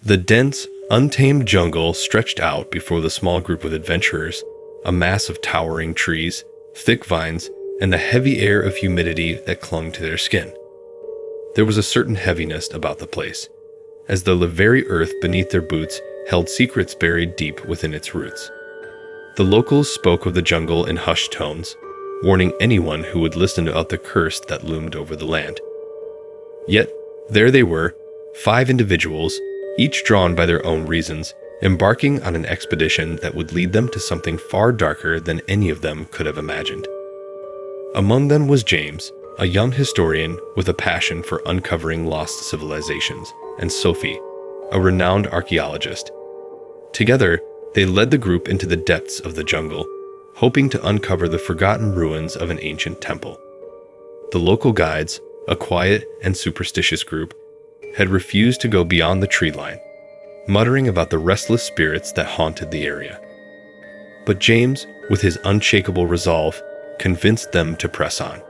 The dense, untamed jungle stretched out before the small group of adventurers, a mass of towering trees, thick vines, and the heavy air of humidity that clung to their skin. There was a certain heaviness about the place, as though the very earth beneath their boots held secrets buried deep within its roots. The locals spoke of the jungle in hushed tones, warning anyone who would listen about the curse that loomed over the land. Yet, there they were, 5 individuals, each drawn by their own reasons, embarking on an expedition that would lead them to something far darker than any of them could have imagined. Among them was James, a young historian with a passion for uncovering lost civilizations, and Sophie, a renowned archaeologist. Together, they led the group into the depths of the jungle, hoping to uncover the forgotten ruins of an ancient temple. The local guides, a quiet and superstitious group, had refused to go beyond the tree line, muttering about the restless spirits that haunted the area. But James, with his unshakable resolve, convinced them to press on.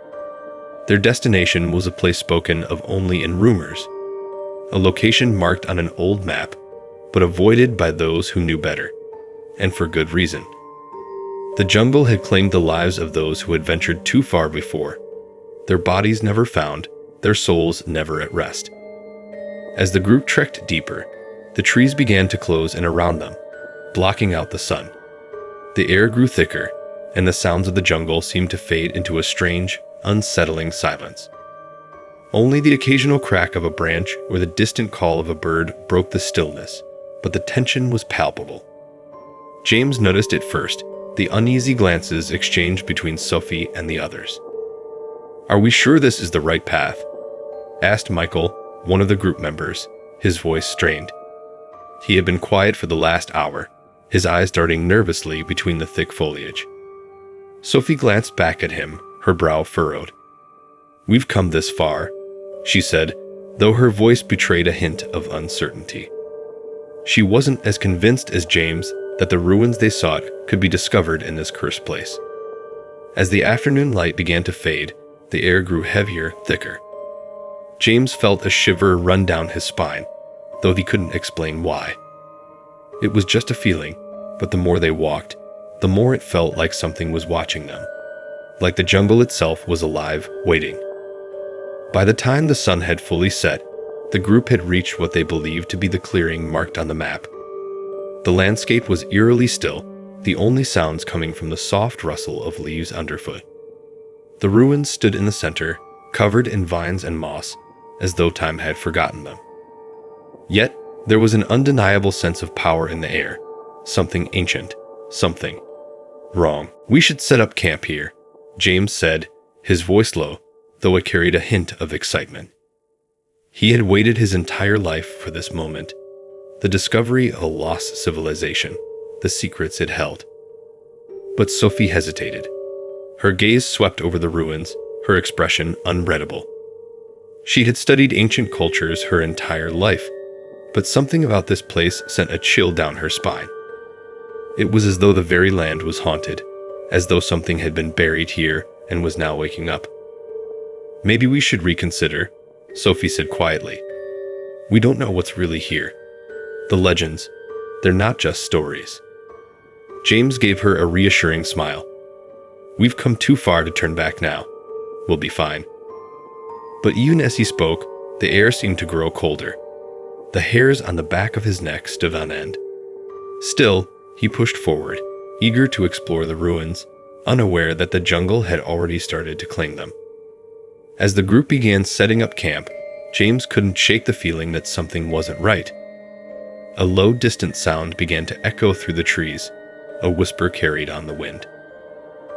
Their destination was a place spoken of only in rumors, a location marked on an old map, but avoided by those who knew better, and for good reason. The jungle had claimed the lives of those who had ventured too far before, their bodies never found, their souls never at rest. As the group trekked deeper, the trees began to close in around them, blocking out the sun. The air grew thicker, and the sounds of the jungle seemed to fade into a strange, unsettling silence. Only the occasional crack of a branch or the distant call of a bird broke the stillness, but the tension was palpable. James noticed it first, the uneasy glances exchanged between Sophie and the others. "Are we sure this is the right path?" asked Michael, one of the group members, his voice strained. He had been quiet for the last hour, his eyes darting nervously between the thick foliage. Sophie glanced back at him, her brow furrowed. "We've come this far," she said, though her voice betrayed a hint of uncertainty. She wasn't as convinced as James that the ruins they sought could be discovered in this cursed place. As the afternoon light began to fade, the air grew heavier, thicker. James felt a shiver run down his spine, though he couldn't explain why. It was just a feeling, but the more they walked, the more it felt like something was watching them, like the jungle itself was alive, waiting. By the time the sun had fully set, the group had reached what they believed to be the clearing marked on the map. The landscape was eerily still, the only sounds coming from the soft rustle of leaves underfoot. The ruins stood in the center, covered in vines and moss, as though time had forgotten them. Yet, there was an undeniable sense of power in the air, something ancient, something wrong. "We should set up camp here," James said, his voice low, though it carried a hint of excitement. He had waited his entire life for this moment, the discovery of a lost civilization, the secrets it held. But Sophie hesitated. Her gaze swept over the ruins, her expression unreadable. She had studied ancient cultures her entire life, but something about this place sent a chill down her spine. It was as though the very land was haunted, as though something had been buried here and was now waking up. "Maybe we should reconsider," Sophie said quietly. "We don't know what's really here. The legends, they're not just stories." James gave her a reassuring smile. "We've come too far to turn back now. We'll be fine." But even as he spoke, the air seemed to grow colder. The hairs on the back of his neck stood on end. Still, he pushed forward, eager to explore the ruins, unaware that the jungle had already started to claim them. As the group began setting up camp, James couldn't shake the feeling that something wasn't right. A low, distant sound began to echo through the trees, a whisper carried on the wind.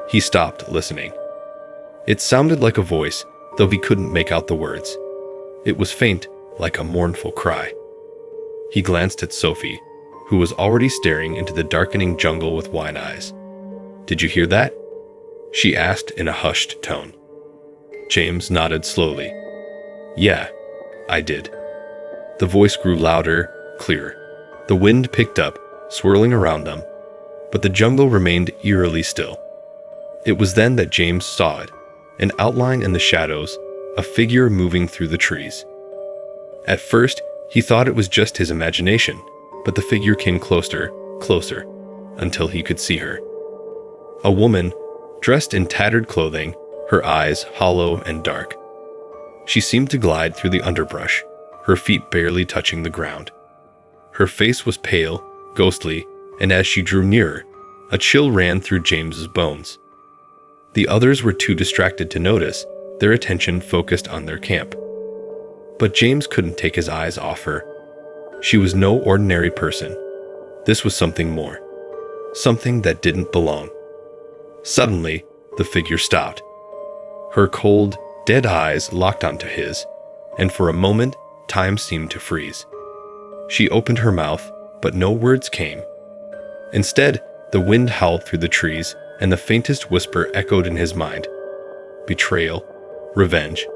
He stopped, listening. It sounded like a voice, though he couldn't make out the words. It was faint, like a mournful cry. He glanced at Sophie, who was already staring into the darkening jungle with wide eyes. "Did you hear that?" she asked in a hushed tone. James nodded slowly. "Yeah, I did." The voice grew louder, clearer. The wind picked up, swirling around them, but the jungle remained eerily still. It was then that James saw it, an outline in the shadows, a figure moving through the trees. At first, He thought it was just his imagination, but the figure came closer, closer, until he could see her. A woman, dressed in tattered clothing, her eyes hollow and dark. She seemed to glide through the underbrush, her feet barely touching the ground. Her face was pale, ghostly, and as she drew nearer, a chill ran through James's bones. The others were too distracted to notice, their attention focused on their camp. But James couldn't take his eyes off her. She was no ordinary person. This was something more. Something that didn't belong. Suddenly, the figure stopped. Her cold, dead eyes locked onto his, and for a moment, time seemed to freeze. She opened her mouth, but no words came. Instead, the wind howled through the trees, and the faintest whisper echoed in his mind. Betrayal, revenge,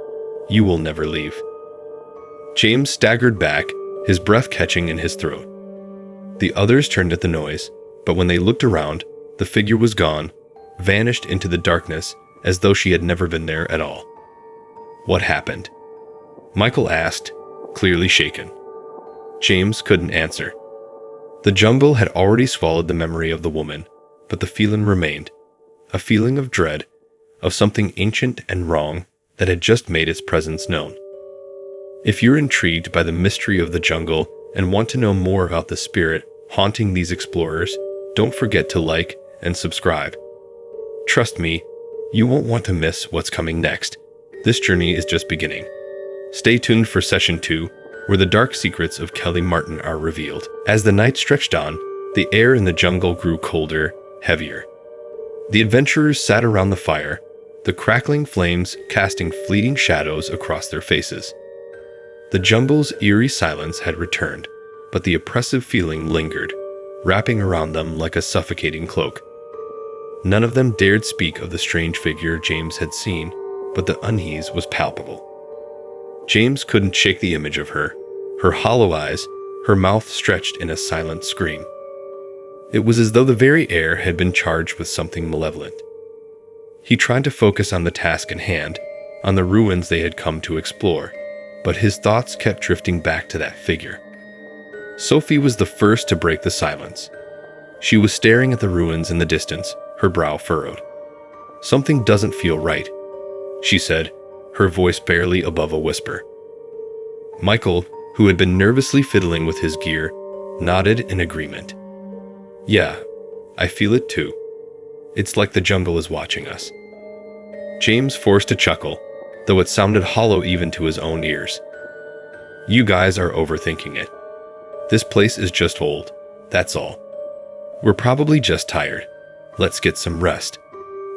you will never leave. James staggered back, his breath catching in his throat. The others turned at the noise, but when they looked around, the figure was gone, vanished into the darkness as though she had never been there at all. What happened? Michael asked, clearly shaken. James couldn't answer. The jungle had already swallowed the memory of the woman, but the feeling remained. A feeling of dread, of something ancient and wrong that had just made its presence known. If you're intrigued by the mystery of the jungle and want to know more about the spirit haunting these explorers, don't forget to like and subscribe. Trust me, you won't want to miss what's coming next. This journey is just beginning. Stay tuned for Session 2, where the dark secrets of Kelly Martin are revealed. As the night stretched on, the air in the jungle grew colder, heavier. The adventurers sat around the fire, the crackling flames casting fleeting shadows across their faces. The jungle's eerie silence had returned, but the oppressive feeling lingered, wrapping around them like a suffocating cloak. None of them dared speak of the strange figure James had seen, but the unease was palpable. James couldn't shake the image of her hollow eyes, her mouth stretched in a silent scream. It was as though the very air had been charged with something malevolent. He tried to focus on the task in hand, on the ruins they had come to explore, but his thoughts kept drifting back to that figure. Sophie was the first to break the silence. She was staring at the ruins in the distance, her brow furrowed. "Something doesn't feel right," she said, her voice barely above a whisper. Michael, who had been nervously fiddling with his gear, nodded in agreement. "Yeah, I feel it too. It's like the jungle is watching us." James forced a chuckle, though it sounded hollow even to his own ears. "You guys are overthinking it. This place is just old, that's all. We're probably just tired. Let's get some rest.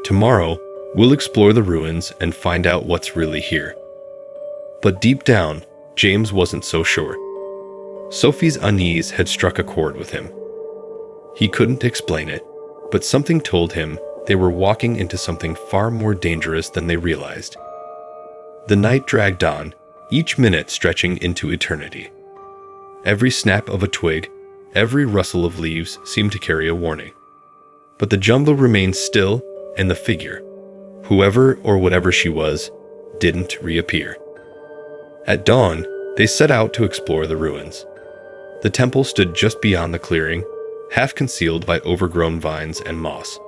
Tomorrow, we'll explore the ruins and find out what's really here." But deep down, James wasn't so sure. Sophie's unease had struck a chord with him. He couldn't explain it, but something told him they were walking into something far more dangerous than they realized. The night dragged on, each minute stretching into eternity. Every snap of a twig, every rustle of leaves seemed to carry a warning. But the jungle remained still, and the figure, whoever or whatever she was, didn't reappear. At dawn, they set out to explore the ruins. The temple stood just beyond the clearing, half concealed by overgrown vines and moss.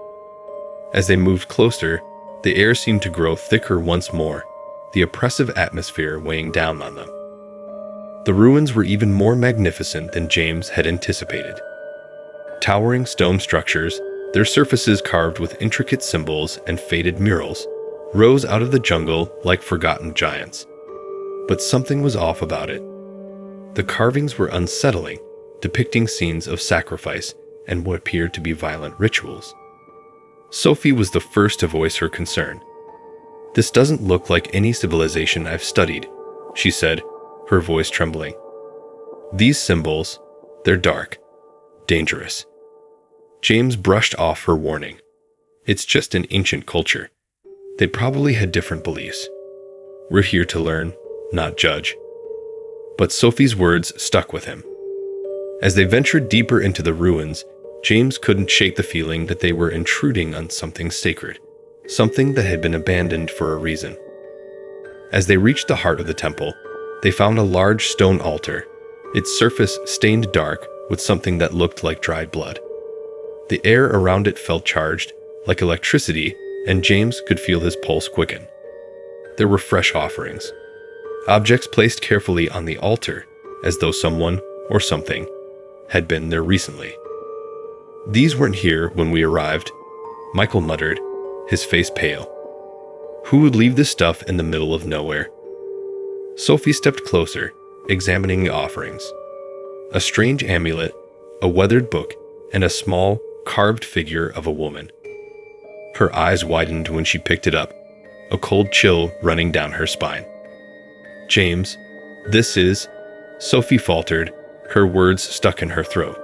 As they moved closer, the air seemed to grow thicker once more, the oppressive atmosphere weighing down on them. The ruins were even more magnificent than James had anticipated. Towering stone structures, their surfaces carved with intricate symbols and faded murals, rose out of the jungle like forgotten giants. But something was off about it. The carvings were unsettling, depicting scenes of sacrifice and what appeared to be violent rituals. Sophie was the first to voice her concern. "This doesn't look like any civilization I've studied," she said, her voice trembling. "These symbols, they're dark, dangerous." James brushed off her warning. "It's just an ancient culture. They probably had different beliefs. We're here to learn, not judge." But Sophie's words stuck with him. As they ventured deeper into the ruins, James couldn't shake the feeling that they were intruding on something sacred, something that had been abandoned for a reason. As they reached the heart of the temple, they found a large stone altar, its surface stained dark with something that looked like dried blood. The air around it felt charged, like electricity, and James could feel his pulse quicken. There were fresh offerings. Objects placed carefully on the altar, as though someone, or something, had been there recently. "These weren't here when we arrived," Michael muttered, his face pale. "Who would leave this stuff in the middle of nowhere?" Sophie stepped closer, examining the offerings. A strange amulet, a weathered book, and a small, carved figure of a woman. Her eyes widened when she picked it up, a cold chill running down her spine. "James, this is..." Sophie faltered, her words stuck in her throat.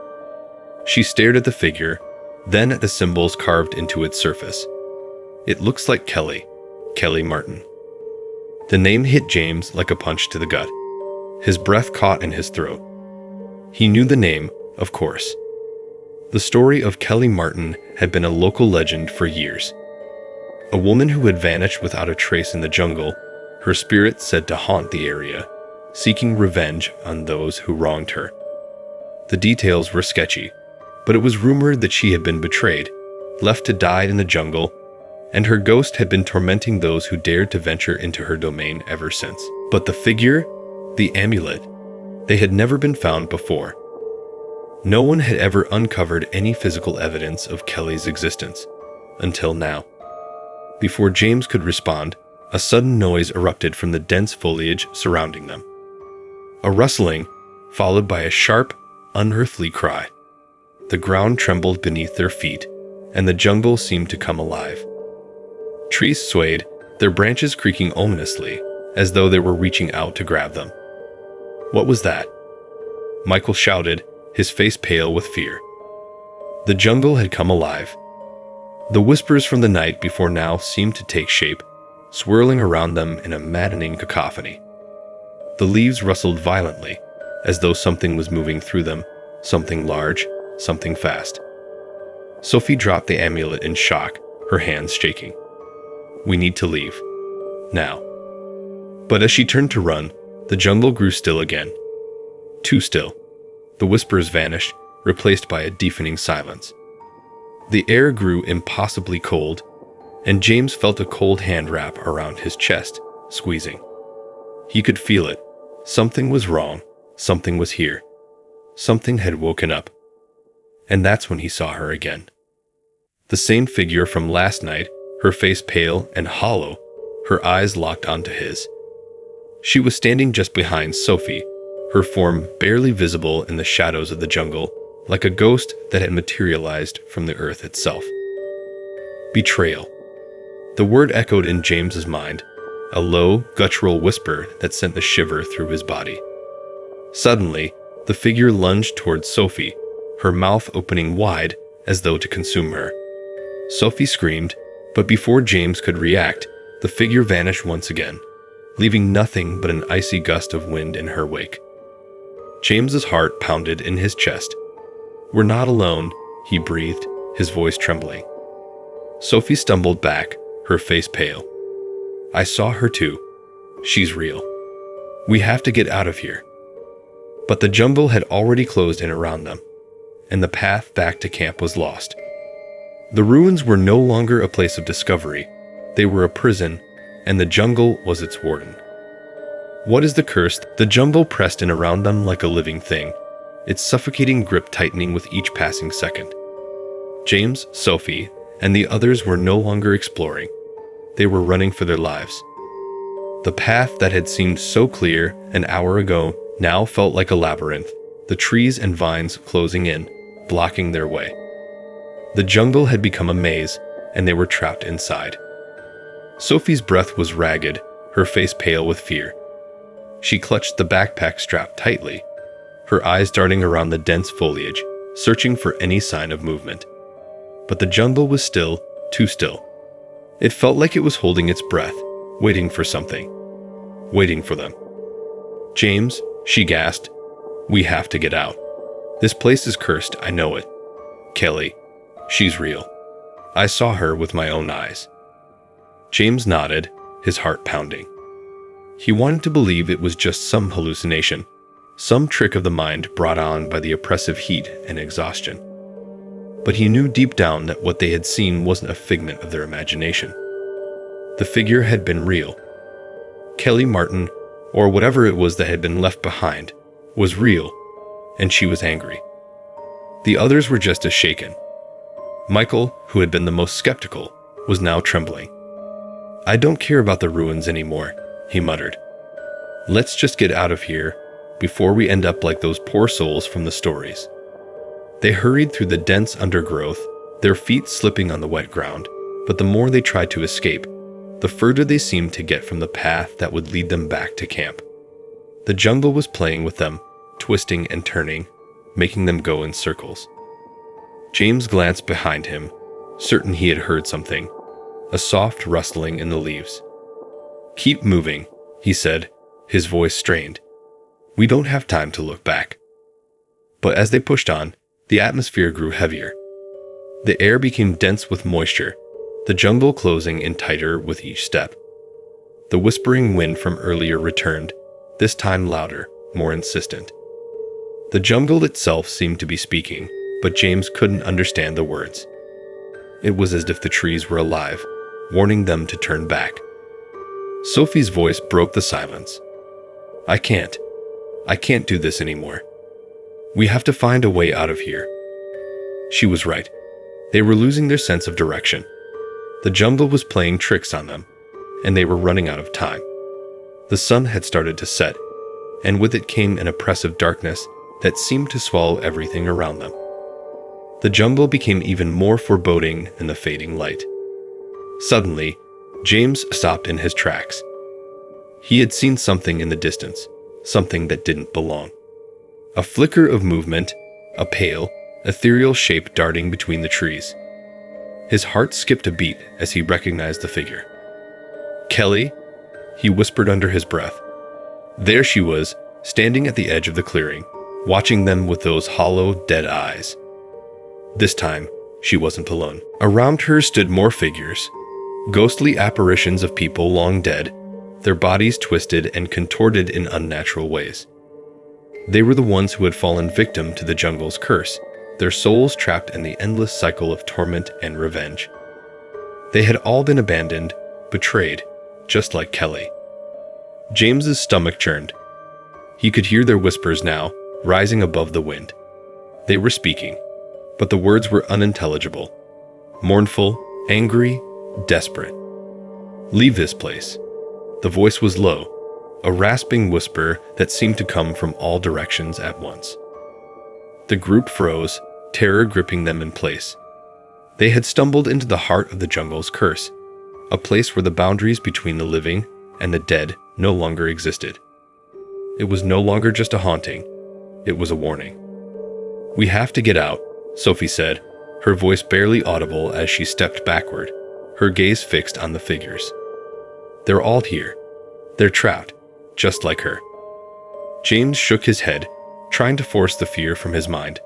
She stared at the figure, then at the symbols carved into its surface. "It looks like Kelly Martin." The name hit James like a punch to the gut. His breath caught in his throat. He knew the name, of course. The story of Kelly Martin had been a local legend for years. A woman who had vanished without a trace in the jungle, her spirit said to haunt the area, seeking revenge on those who wronged her. The details were sketchy, but it was rumored that she had been betrayed, left to die in the jungle, and her ghost had been tormenting those who dared to venture into her domain ever since. But the figure, the amulet, they had never been found before. No one had ever uncovered any physical evidence of Kelly's existence, until now. Before James could respond, a sudden noise erupted from the dense foliage surrounding them. A rustling, followed by a sharp, unearthly cry. The ground trembled beneath their feet, and the jungle seemed to come alive. Trees swayed, their branches creaking ominously, as though they were reaching out to grab them. "What was that?" Michael shouted, his face pale with fear. The jungle had come alive. The whispers from the night before now seemed to take shape, swirling around them in a maddening cacophony. The leaves rustled violently, as though something was moving through them, something large, something fast. Sophie dropped the amulet in shock, her hands shaking. "We need to leave. Now." But as she turned to run, the jungle grew still again. Too still. The whispers vanished, replaced by a deafening silence. The air grew impossibly cold, and James felt a cold hand wrap around his chest, squeezing. He could feel it. Something was wrong. Something was here. Something had woken up. And that's when he saw her again. The same figure from last night, her face pale and hollow, her eyes locked onto his. She was standing just behind Sophie, her form barely visible in the shadows of the jungle, like a ghost that had materialized from the earth itself. Betrayal. The word echoed in James's mind, a low, guttural whisper that sent a shiver through his body. Suddenly, the figure lunged towards Sophie, her mouth opening wide as though to consume her. Sophie screamed, but before James could react, the figure vanished once again, leaving nothing but an icy gust of wind in her wake. James's heart pounded in his chest. "We're not alone," he breathed, his voice trembling. Sophie stumbled back, her face pale. "I saw her too. She's real. We have to get out of here." But the jungle had already closed in around them, and the path back to camp was lost. The ruins were no longer a place of discovery. They were a prison, and the jungle was its warden. What is the curse? The jungle pressed in around them like a living thing, its suffocating grip tightening with each passing second. James, Sophie, and the others were no longer exploring. They were running for their lives. The path that had seemed so clear an hour ago now felt like a labyrinth, the trees and vines closing in, blocking their way. The jungle had become a maze, and they were trapped inside. Sophie's breath was ragged, her face pale with fear. She clutched the backpack strap tightly, her eyes darting around the dense foliage, searching for any sign of movement. But the jungle was still, too still. It felt like it was holding its breath, waiting for something. Waiting for them. "James," she gasped, "we have to get out. This place is cursed, I know it. Kelly, she's real. I saw her with my own eyes." James nodded, his heart pounding. He wanted to believe it was just some hallucination, some trick of the mind brought on by the oppressive heat and exhaustion. But he knew deep down that what they had seen wasn't a figment of their imagination. The figure had been real. Kelly Martin, or whatever it was that had been left behind, was real, and she was angry. The others were just as shaken. Michael, who had been the most skeptical, was now trembling. "I don't care about the ruins anymore," he muttered. "Let's just get out of here before we end up like those poor souls from the stories." They hurried through the dense undergrowth, their feet slipping on the wet ground, but the more they tried to escape, the further they seemed to get from the path that would lead them back to camp. The jungle was playing with them, twisting and turning, making them go in circles. James glanced behind him, certain he had heard something, a soft rustling in the leaves. "Keep moving," he said, his voice strained. "We don't have time to look back." But as they pushed on, the atmosphere grew heavier. The air became dense with moisture, the jungle closing in tighter with each step. The whispering wind from earlier returned, this time louder, more insistent. The jungle itself seemed to be speaking, but James couldn't understand the words. It was as if the trees were alive, warning them to turn back. Sophie's voice broke the silence. I can't do this anymore. We have to find a way out of here." She was right. They were losing their sense of direction. The jungle was playing tricks on them, and they were running out of time. The sun had started to set, and with it came an oppressive darkness that seemed to swallow everything around them. The jungle became even more foreboding in the fading light. Suddenly, James stopped in his tracks. He had seen something in the distance, something that didn't belong. A flicker of movement, a pale, ethereal shape darting between the trees. His heart skipped a beat as he recognized the figure. "Kelly?" he whispered under his breath. There she was, standing at the edge of the clearing, watching them with those hollow, dead eyes. This time, she wasn't alone. Around her stood more figures, ghostly apparitions of people long dead, their bodies twisted and contorted in unnatural ways. They were the ones who had fallen victim to the jungle's curse, their souls trapped in the endless cycle of torment and revenge. They had all been abandoned, betrayed, just like Kelly. James's stomach churned. He could hear their whispers now, rising above the wind. They were speaking, but the words were unintelligible. Mournful, angry, desperate. "Leave this place." The voice was low, a rasping whisper that seemed to come from all directions at once. The group froze, terror gripping them in place. They had stumbled into the heart of the jungle's curse, a place where the boundaries between the living and the dead no longer existed. It was no longer just a haunting, it was a warning. "We have to get out," Sophie said, her voice barely audible as she stepped backward, her gaze fixed on the figures. "They're all here. They're trapped, just like her." James shook his head, trying to force the fear from his mind.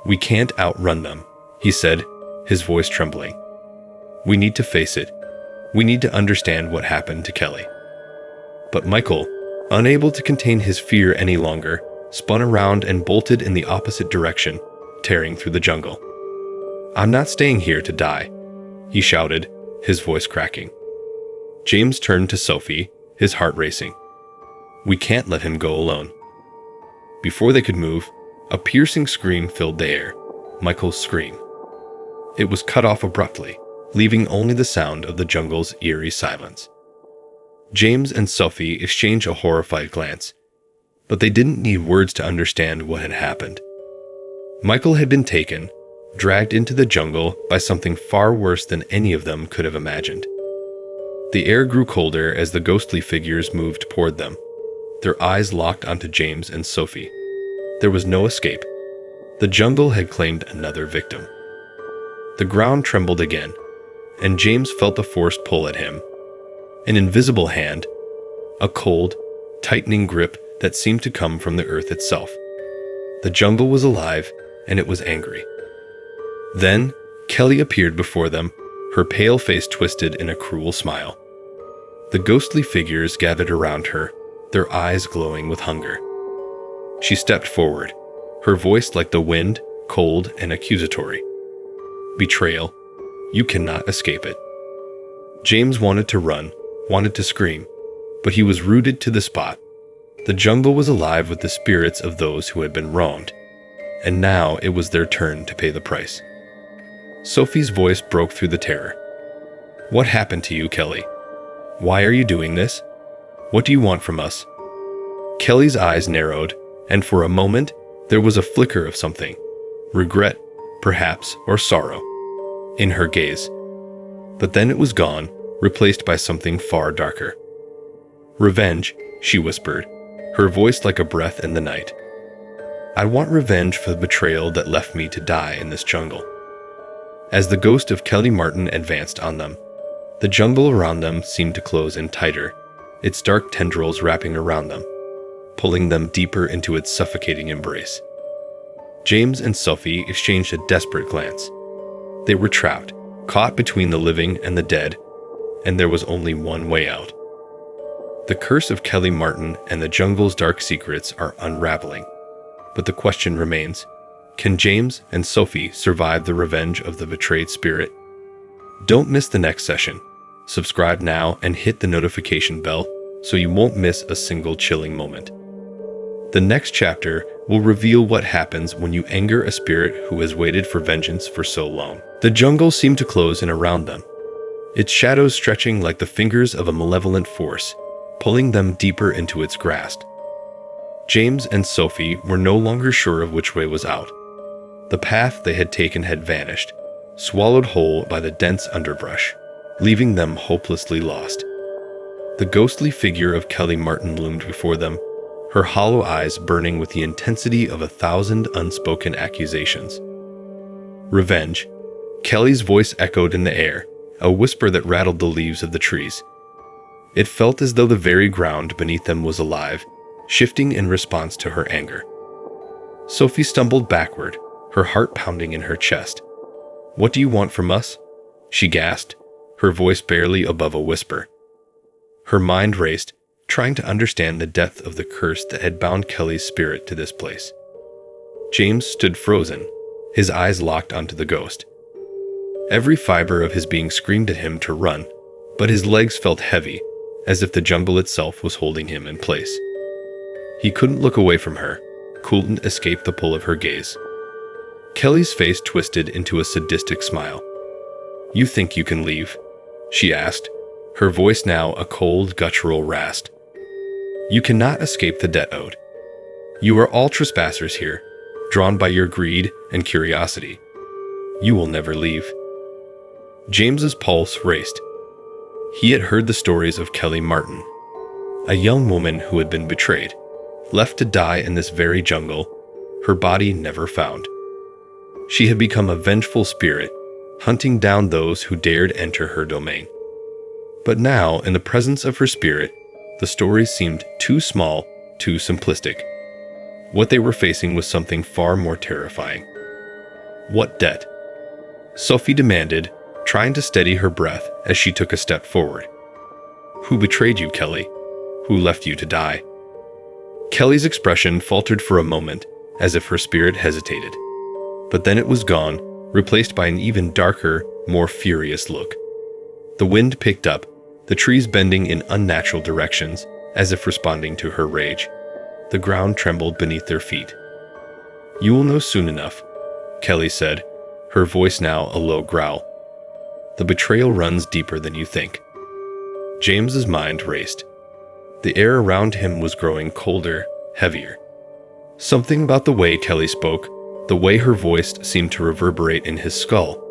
"We can't outrun them," he said, his voice trembling. "We need to face it. We need to understand what happened to Kelly." But Michael, unable to contain his fear any longer, spun around and bolted in the opposite direction, tearing through the jungle. "I'm not staying here to die," he shouted, his voice cracking. James turned to Sophie, his heart racing. "We can't let him go alone." Before they could move, a piercing scream filled the air, Michael's scream. It was cut off abruptly, leaving only the sound of the jungle's eerie silence. James and Sophie exchanged a horrified glance, but they didn't need words to understand what had happened. Michael had been taken, dragged into the jungle by something far worse than any of them could have imagined. The air grew colder as the ghostly figures moved toward them, their eyes locked onto James and Sophie. There was no escape. The jungle had claimed another victim. The ground trembled again, and James felt a force pull at him. An invisible hand, a cold, tightening grip that seemed to come from the earth itself. The jungle was alive, and it was angry. Then, Kelly appeared before them, her pale face twisted in a cruel smile. The ghostly figures gathered around her, their eyes glowing with hunger. She stepped forward, her voice like the wind, cold and accusatory. Betrayal. You cannot escape it. James wanted to run, wanted to scream, but he was rooted to the spot. The jungle was alive with the spirits of those who had been wronged, and now it was their turn to pay the price. Sophie's voice broke through the terror. What happened to you, Kelly? Why are you doing this? What do you want from us? Kelly's eyes narrowed, and for a moment, there was a flicker of something. Regret, perhaps, or sorrow, in her gaze. But then it was gone, replaced by something far darker. Revenge, she whispered, her voice like a breath in the night. I want revenge for the betrayal that left me to die in this jungle. As the ghost of Kelly Martin advanced on them, the jungle around them seemed to close in tighter, its dark tendrils wrapping around them, pulling them deeper into its suffocating embrace. James and Sophie exchanged a desperate glance. They were trapped, caught between the living and the dead, and there was only one way out. The curse of Kelly Martin and the jungle's dark secrets are unraveling. But the question remains, can James and Sophie survive the revenge of the betrayed spirit? Don't miss the next session. Subscribe now and hit the notification bell so you won't miss a single chilling moment. The next chapter will reveal what happens when you anger a spirit who has waited for vengeance for so long. The jungle seemed to close in around them, its shadows stretching like the fingers of a malevolent force, pulling them deeper into its grasp. James and Sophie were no longer sure of which way was out. The path they had taken had vanished, swallowed whole by the dense underbrush, leaving them hopelessly lost. The ghostly figure of Kelly Martin loomed before them, her hollow eyes burning with the intensity of 1,000 unspoken accusations. Revenge. Kelly's voice echoed in the air, a whisper that rattled the leaves of the trees. It felt as though the very ground beneath them was alive, shifting in response to her anger. Sophie stumbled backward, her heart pounding in her chest. What do you want from us? She gasped, her voice barely above a whisper. Her mind raced, trying to understand the depth of the curse that had bound Kelly's spirit to this place. James stood frozen, his eyes locked onto the ghost. Every fiber of his being screamed at him to run, but his legs felt heavy, as if the jungle itself was holding him in place. He couldn't look away from her, couldn't escape the pull of her gaze. Kelly's face twisted into a sadistic smile. You think you can leave? She asked, her voice now a cold, guttural rasp. You cannot escape the debt owed. You are all trespassers here, drawn by your greed and curiosity. You will never leave. James's pulse raced. He had heard the stories of Kelly Martin, a young woman who had been betrayed, left to die in this very jungle, her body never found. She had become a vengeful spirit, hunting down those who dared enter her domain. But now, in the presence of her spirit, the stories seemed too small, too simplistic. What they were facing was something far more terrifying. What debt? Sophie demanded, trying to steady her breath as she took a step forward. Who betrayed you, Kelly? Who left you to die? Kelly's expression faltered for a moment, as if her spirit hesitated. But then it was gone, replaced by an even darker, more furious look. The wind picked up, the trees bending in unnatural directions, as if responding to her rage. The ground trembled beneath their feet. You will know soon enough, Kelly said, her voice now a low growl. The betrayal runs deeper than you think. James's mind raced. The air around him was growing colder, heavier. Something about the way Kelly spoke, the way her voice seemed to reverberate in his skull,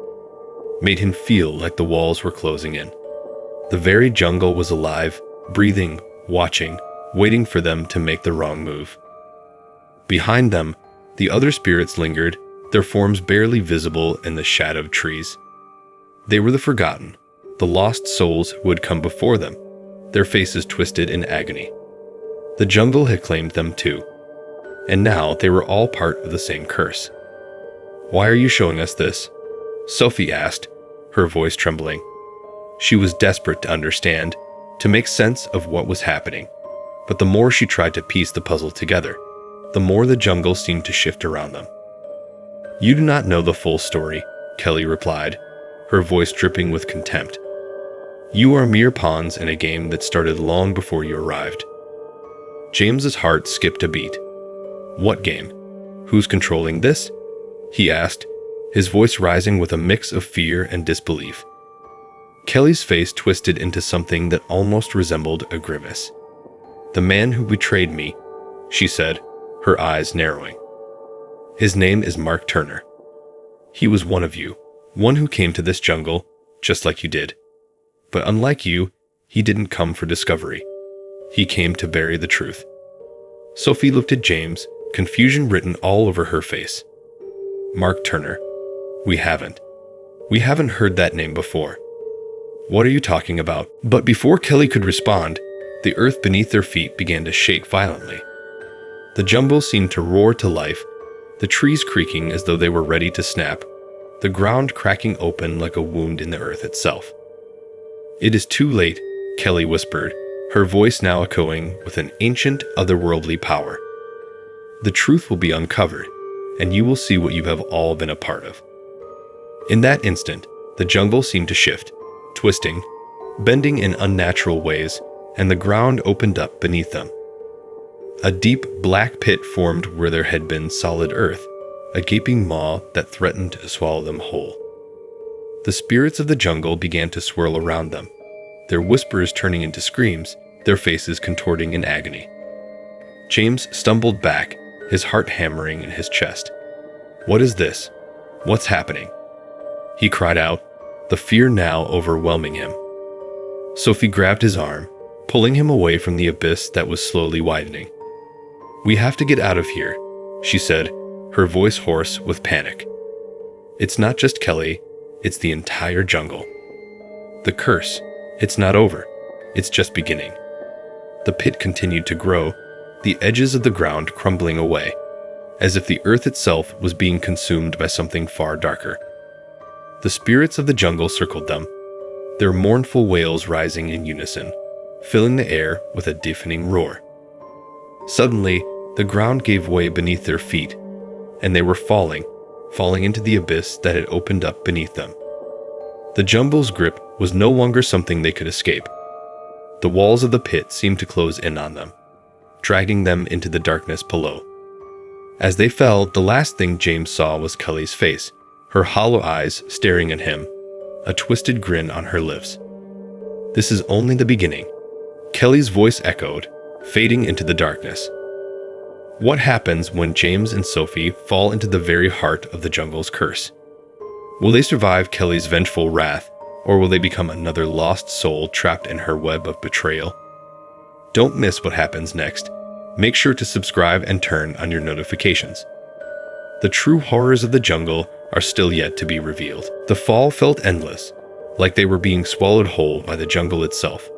made him feel like the walls were closing in. The very jungle was alive, breathing, watching, waiting for them to make the wrong move. Behind them, the other spirits lingered, their forms barely visible in the shadowed trees. They were the forgotten, the lost souls who had come before them, their faces twisted in agony. The jungle had claimed them too, and now they were all part of the same curse. Why are you showing us this? Sophie asked, her voice trembling. She was desperate to understand, to make sense of what was happening, but the more she tried to piece the puzzle together, the more the jungle seemed to shift around them. "You do not know the full story," Kelly replied, her voice dripping with contempt. "You are mere pawns in a game that started long before you arrived." James's heart skipped a beat. "What game? Who's controlling this?" he asked, his voice rising with a mix of fear and disbelief. Kelly's face twisted into something that almost resembled a grimace. "The man who betrayed me," she said, her eyes narrowing. "His name is Mark Turner. He was one of you, one who came to this jungle, just like you did. But unlike you, he didn't come for discovery. He came to bury the truth." Sophie looked at James, confusion written all over her face. "Mark Turner. We haven't heard that name before. What are you talking about?" But before Kelly could respond, the earth beneath their feet began to shake violently. The jungle seemed to roar to life, the trees creaking as though they were ready to snap, the ground cracking open like a wound in the earth itself. "It is too late," Kelly whispered, her voice now echoing with an ancient, otherworldly power. "The truth will be uncovered, and you will see what you have all been a part of." In that instant, the jungle seemed to shift, twisting, bending in unnatural ways, and the ground opened up beneath them. A deep, black pit formed where there had been solid earth, a gaping maw that threatened to swallow them whole. The spirits of the jungle began to swirl around them, their whispers turning into screams, their faces contorting in agony. James stumbled back, his heart hammering in his chest. "What is this? What's happening?" he cried out, the fear now overwhelming him. Sophie grabbed his arm, pulling him away from the abyss that was slowly widening. "We have to get out of here," she said, her voice hoarse with panic. "It's not just Kelly, it's the entire jungle. The curse, it's not over, it's just beginning." The pit continued to grow, the edges of the ground crumbling away, as if the earth itself was being consumed by something far darker. The spirits of the jungle circled them, their mournful wails rising in unison, filling the air with a deafening roar. Suddenly, the ground gave way beneath their feet, and they were falling into the abyss that had opened up beneath them. The jungle's grip was no longer something they could escape. The walls of the pit seemed to close in on them, dragging them into the darkness below. As they fell, the last thing James saw was Kelly's face, her hollow eyes staring at him, a twisted grin on her lips. "This is only the beginning," Kelly's voice echoed, fading into the darkness. What happens when James and Sophie fall into the very heart of the jungle's curse? Will they survive Kelly's vengeful wrath, or will they become another lost soul trapped in her web of betrayal? Don't miss what happens next. Make sure to subscribe and turn on your notifications. The true horrors of the jungle are still yet to be revealed. The fall felt endless, like they were being swallowed whole by the jungle itself.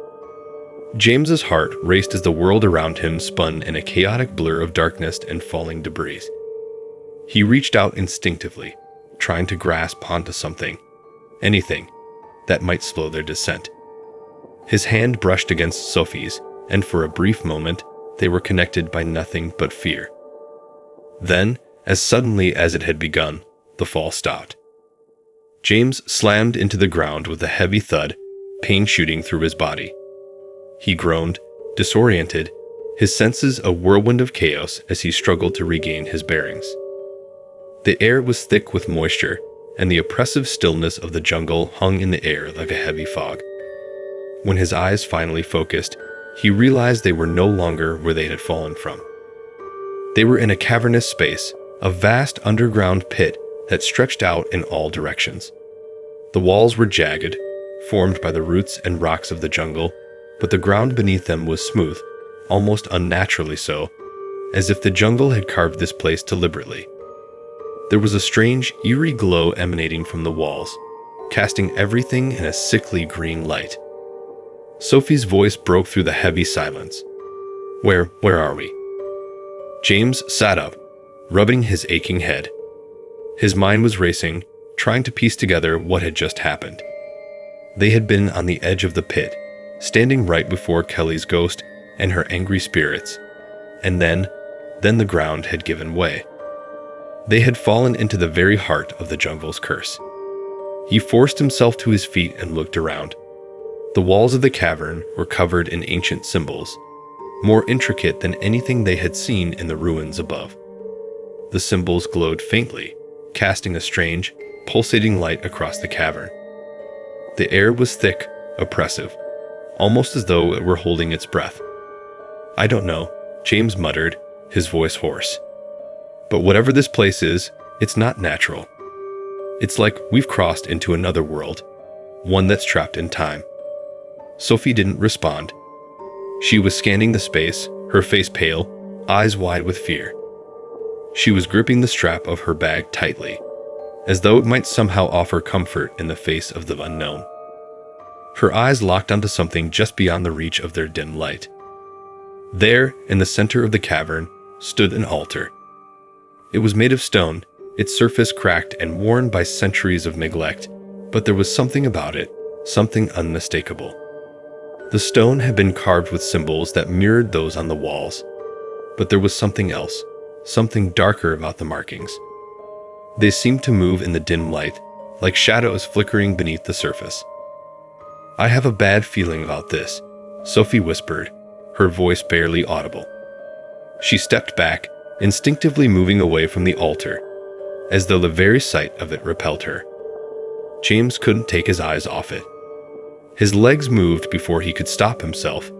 James's heart raced as the world around him spun in a chaotic blur of darkness and falling debris. He reached out instinctively, trying to grasp onto something, anything, that might slow their descent. His hand brushed against Sophie's, and for a brief moment, they were connected by nothing but fear. Then, as suddenly as it had begun, the fall stopped. James slammed into the ground with a heavy thud, pain shooting through his body. He groaned, disoriented, his senses a whirlwind of chaos as he struggled to regain his bearings. The air was thick with moisture, and the oppressive stillness of the jungle hung in the air like a heavy fog. When his eyes finally focused, he realized they were no longer where they had fallen from. They were in a cavernous space, a vast underground pit that stretched out in all directions. The walls were jagged, formed by the roots and rocks of the jungle, but the ground beneath them was smooth, almost unnaturally so, as if the jungle had carved this place deliberately. There was a strange, eerie glow emanating from the walls, casting everything in a sickly green light. Sophie's voice broke through the heavy silence. Where are we?" James sat up, rubbing his aching head. His mind was racing, trying to piece together what had just happened. They had been on the edge of the pit, standing right before Kelly's ghost and her angry spirits. And then, Then the ground had given way. They had fallen into the very heart of the jungle's curse. He forced himself to his feet and looked around. The walls of the cavern were covered in ancient symbols, more intricate than anything they had seen in the ruins above. The symbols glowed faintly, casting a strange, pulsating light across the cavern. The air was thick, oppressive, almost as though it were holding its breath. "I don't know," James muttered, his voice hoarse. "But whatever this place is, it's not natural. It's like we've crossed into another world, one that's trapped in time." Sophie didn't respond. She was scanning the space, her face pale, eyes wide with fear. She was gripping the strap of her bag tightly, as though it might somehow offer comfort in the face of the unknown. Her eyes locked onto something just beyond the reach of their dim light. There, in the center of the cavern, stood an altar. It was made of stone, its surface cracked and worn by centuries of neglect, but there was something about it, something unmistakable. The stone had been carved with symbols that mirrored those on the walls, but there was something else, something darker about the markings. They seemed to move in the dim light, like shadows flickering beneath the surface. "I have a bad feeling about this," Sophie whispered, her voice barely audible. She stepped back, instinctively moving away from the altar, as though the very sight of it repelled her. James couldn't take his eyes off it. His legs moved before he could stop himself,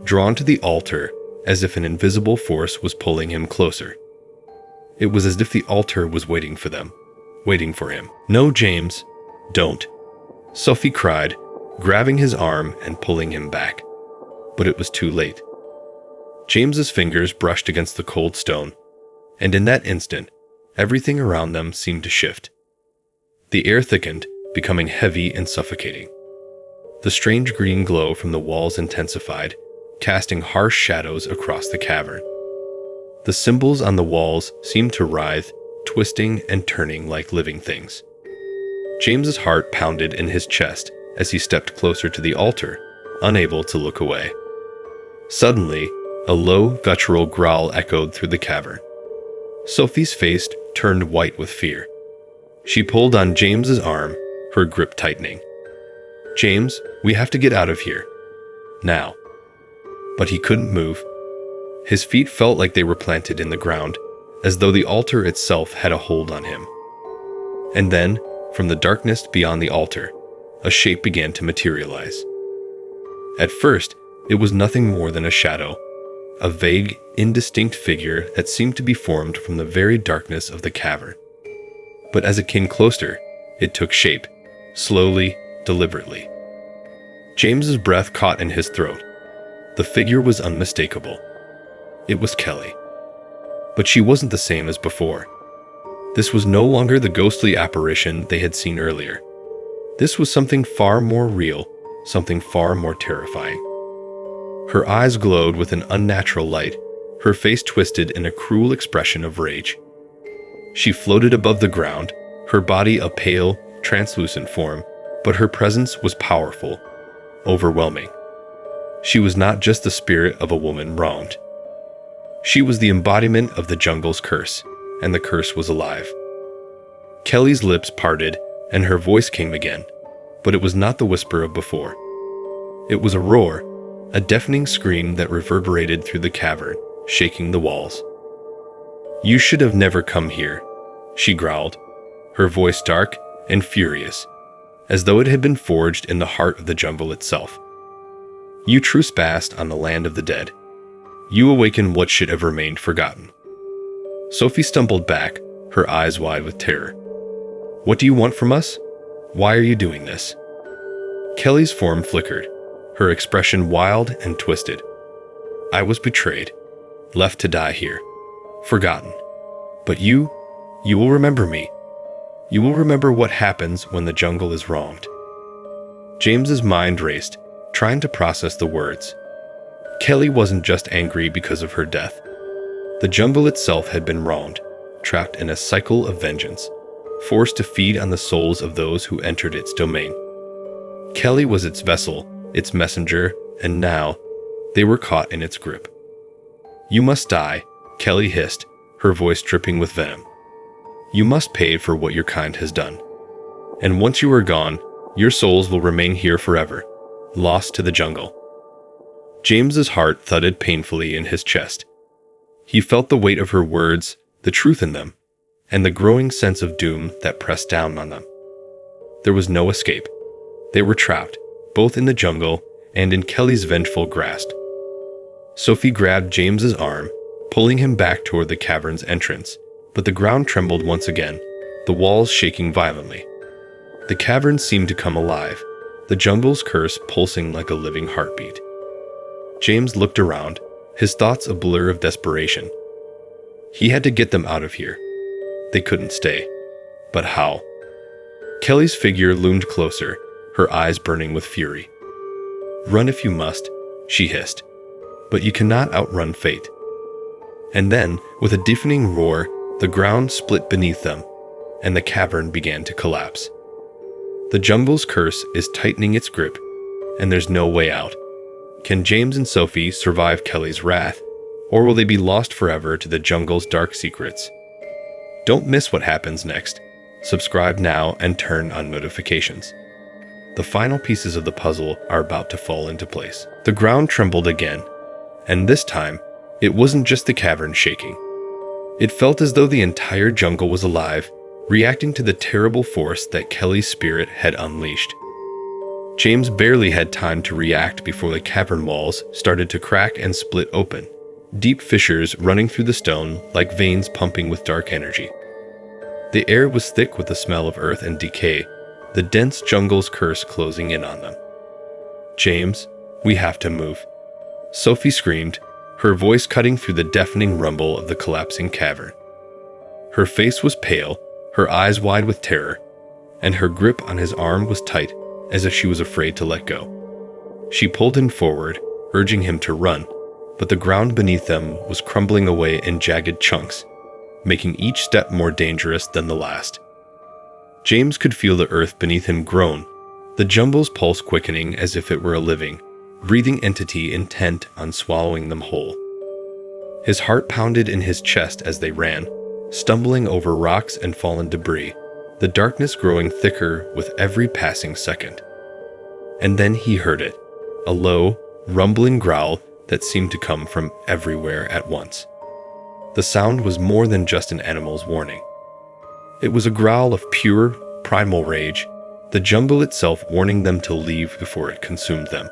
drawn to the altar as if an invisible force was pulling him closer. It was as if the altar was waiting for them, waiting for him. "No, James, don't," Sophie cried, grabbing his arm and pulling him back. But it was too late. James's fingers brushed against the cold stone, and in that instant, everything around them seemed to shift. The air thickened, becoming heavy and suffocating. The strange green glow from the walls intensified, casting harsh shadows across the cavern. The symbols on the walls seemed to writhe, twisting and turning like living things. James's heart pounded in his chest as he stepped closer to the altar, unable to look away. Suddenly, a low, guttural growl echoed through the cavern. Sophie's face turned white with fear. She pulled on James's arm, her grip tightening. "James, we have to get out of here. Now." But he couldn't move. His feet felt like they were planted in the ground, as though the altar itself had a hold on him. And then, from the darkness beyond the altar, a shape began to materialize. At first, it was nothing more than a shadow, a vague, indistinct figure that seemed to be formed from the very darkness of the cavern. But as it came closer, it took shape, slowly, deliberately. James's breath caught in his throat. The figure was unmistakable. It was Kelly. But she wasn't the same as before. This was no longer the ghostly apparition they had seen earlier. This was something far more real, something far more terrifying. Her eyes glowed with an unnatural light, her face twisted in a cruel expression of rage. She floated above the ground, her body a pale, translucent form, but her presence was powerful, overwhelming. She was not just the spirit of a woman wronged. She was the embodiment of the jungle's curse, and the curse was alive. Kelly's lips parted, and her voice came again, but it was not the whisper of before. It was a roar, a deafening scream that reverberated through the cavern, shaking the walls. "You should have never come here," she growled, her voice dark and furious, as though it had been forged in the heart of the jungle itself. "You trespassed on the land of the dead. You awakened what should have remained forgotten." Sophie stumbled back, her eyes wide with terror. "What do you want from us? Why are you doing this?" Kelly's form flickered, her expression wild and twisted. "I was betrayed, left to die here, forgotten. But you will remember me. You will remember what happens when the jungle is wronged." James's mind raced, trying to process the words. Kelly wasn't just angry because of her death. The jungle itself had been wronged, trapped in a cycle of vengeance, forced to feed on the souls of those who entered its domain. Kelly was its vessel, its messenger, and now they were caught in its grip. "You must die," Kelly hissed, her voice dripping with venom. "You must pay for what your kind has done. And once you are gone, your souls will remain here forever, lost to the jungle." James's heart thudded painfully in his chest. He felt the weight of her words, the truth in them, and the growing sense of doom that pressed down on them. There was no escape. They were trapped, both in the jungle and in Kelly's vengeful grasp. Sophie grabbed James's arm, pulling him back toward the cavern's entrance, but the ground trembled once again, the walls shaking violently. The cavern seemed to come alive, the jungle's curse pulsing like a living heartbeat. James looked around, his thoughts a blur of desperation. He had to get them out of here. They couldn't stay. But how? Kelly's figure loomed closer, her eyes burning with fury. "Run if you must," she hissed. "But you cannot outrun fate." And then, with a deafening roar, the ground split beneath them, and the cavern began to collapse. The jungle's curse is tightening its grip, and there's no way out. Can James and Sophie survive Kelly's wrath, or will they be lost forever to the jungle's dark secrets? Don't miss what happens next. Subscribe now and turn on notifications. The final pieces of the puzzle are about to fall into place. The ground trembled again, and this time, it wasn't just the cavern shaking. It felt as though the entire jungle was alive, reacting to the terrible force that Kelly's spirit had unleashed. James barely had time to react before the cavern walls started to crack and split open, deep fissures running through the stone like veins pumping with dark energy. The air was thick with the smell of earth and decay, the dense jungle's curse closing in on them. "James, we have to move," Sophie screamed, her voice cutting through the deafening rumble of the collapsing cavern. Her face was pale, her eyes wide with terror, and her grip on his arm was tight, as if she was afraid to let go. She pulled him forward, urging him to run, but the ground beneath them was crumbling away in jagged chunks, making each step more dangerous than the last. James could feel the earth beneath him groan, the jungle's pulse quickening as if it were a living, breathing entity intent on swallowing them whole. His heart pounded in his chest as they ran, stumbling over rocks and fallen debris, the darkness growing thicker with every passing second. And then he heard it, a low, rumbling growl that seemed to come from everywhere at once. The sound was more than just an animal's warning. It was a growl of pure, primal rage, the jungle itself warning them to leave before it consumed them.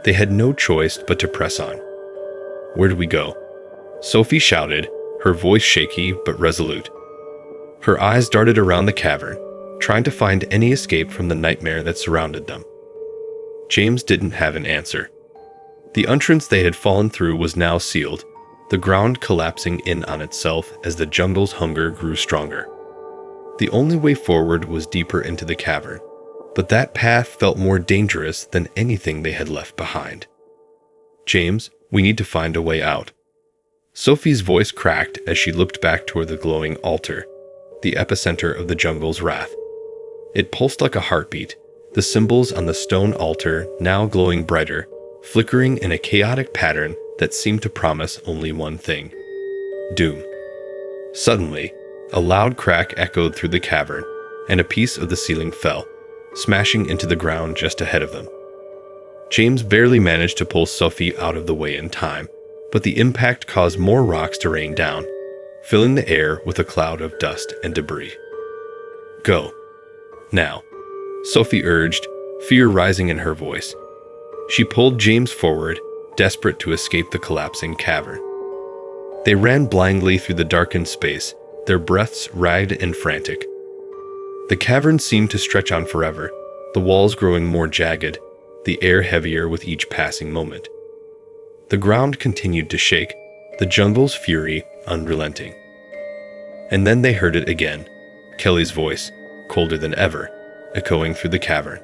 They had no choice but to press on. "Where do we go?" Sophie shouted, her voice shaky but resolute. Her eyes darted around the cavern, trying to find any escape from the nightmare that surrounded them. James didn't have an answer. The entrance they had fallen through was now sealed, the ground collapsing in on itself as the jungle's hunger grew stronger. The only way forward was deeper into the cavern, but that path felt more dangerous than anything they had left behind. "James, we need to find a way out." Sophie's voice cracked as she looked back toward the glowing altar, the epicenter of the jungle's wrath. It pulsed like a heartbeat, the symbols on the stone altar now glowing brighter, flickering in a chaotic pattern that seemed to promise only one thing: doom. Suddenly, a loud crack echoed through the cavern, and a piece of the ceiling fell, smashing into the ground just ahead of them. James barely managed to pull Sophie out of the way in time, but the impact caused more rocks to rain down, filling the air with a cloud of dust and debris. "Go. Now," Sophie urged, fear rising in her voice. She pulled James forward, desperate to escape the collapsing cavern. They ran blindly through the darkened space, their breaths ragged and frantic. The cavern seemed to stretch on forever, the walls growing more jagged, the air heavier with each passing moment. The ground continued to shake, the jungle's fury unrelenting. And then they heard it again, Kelly's voice, colder than ever, echoing through the cavern.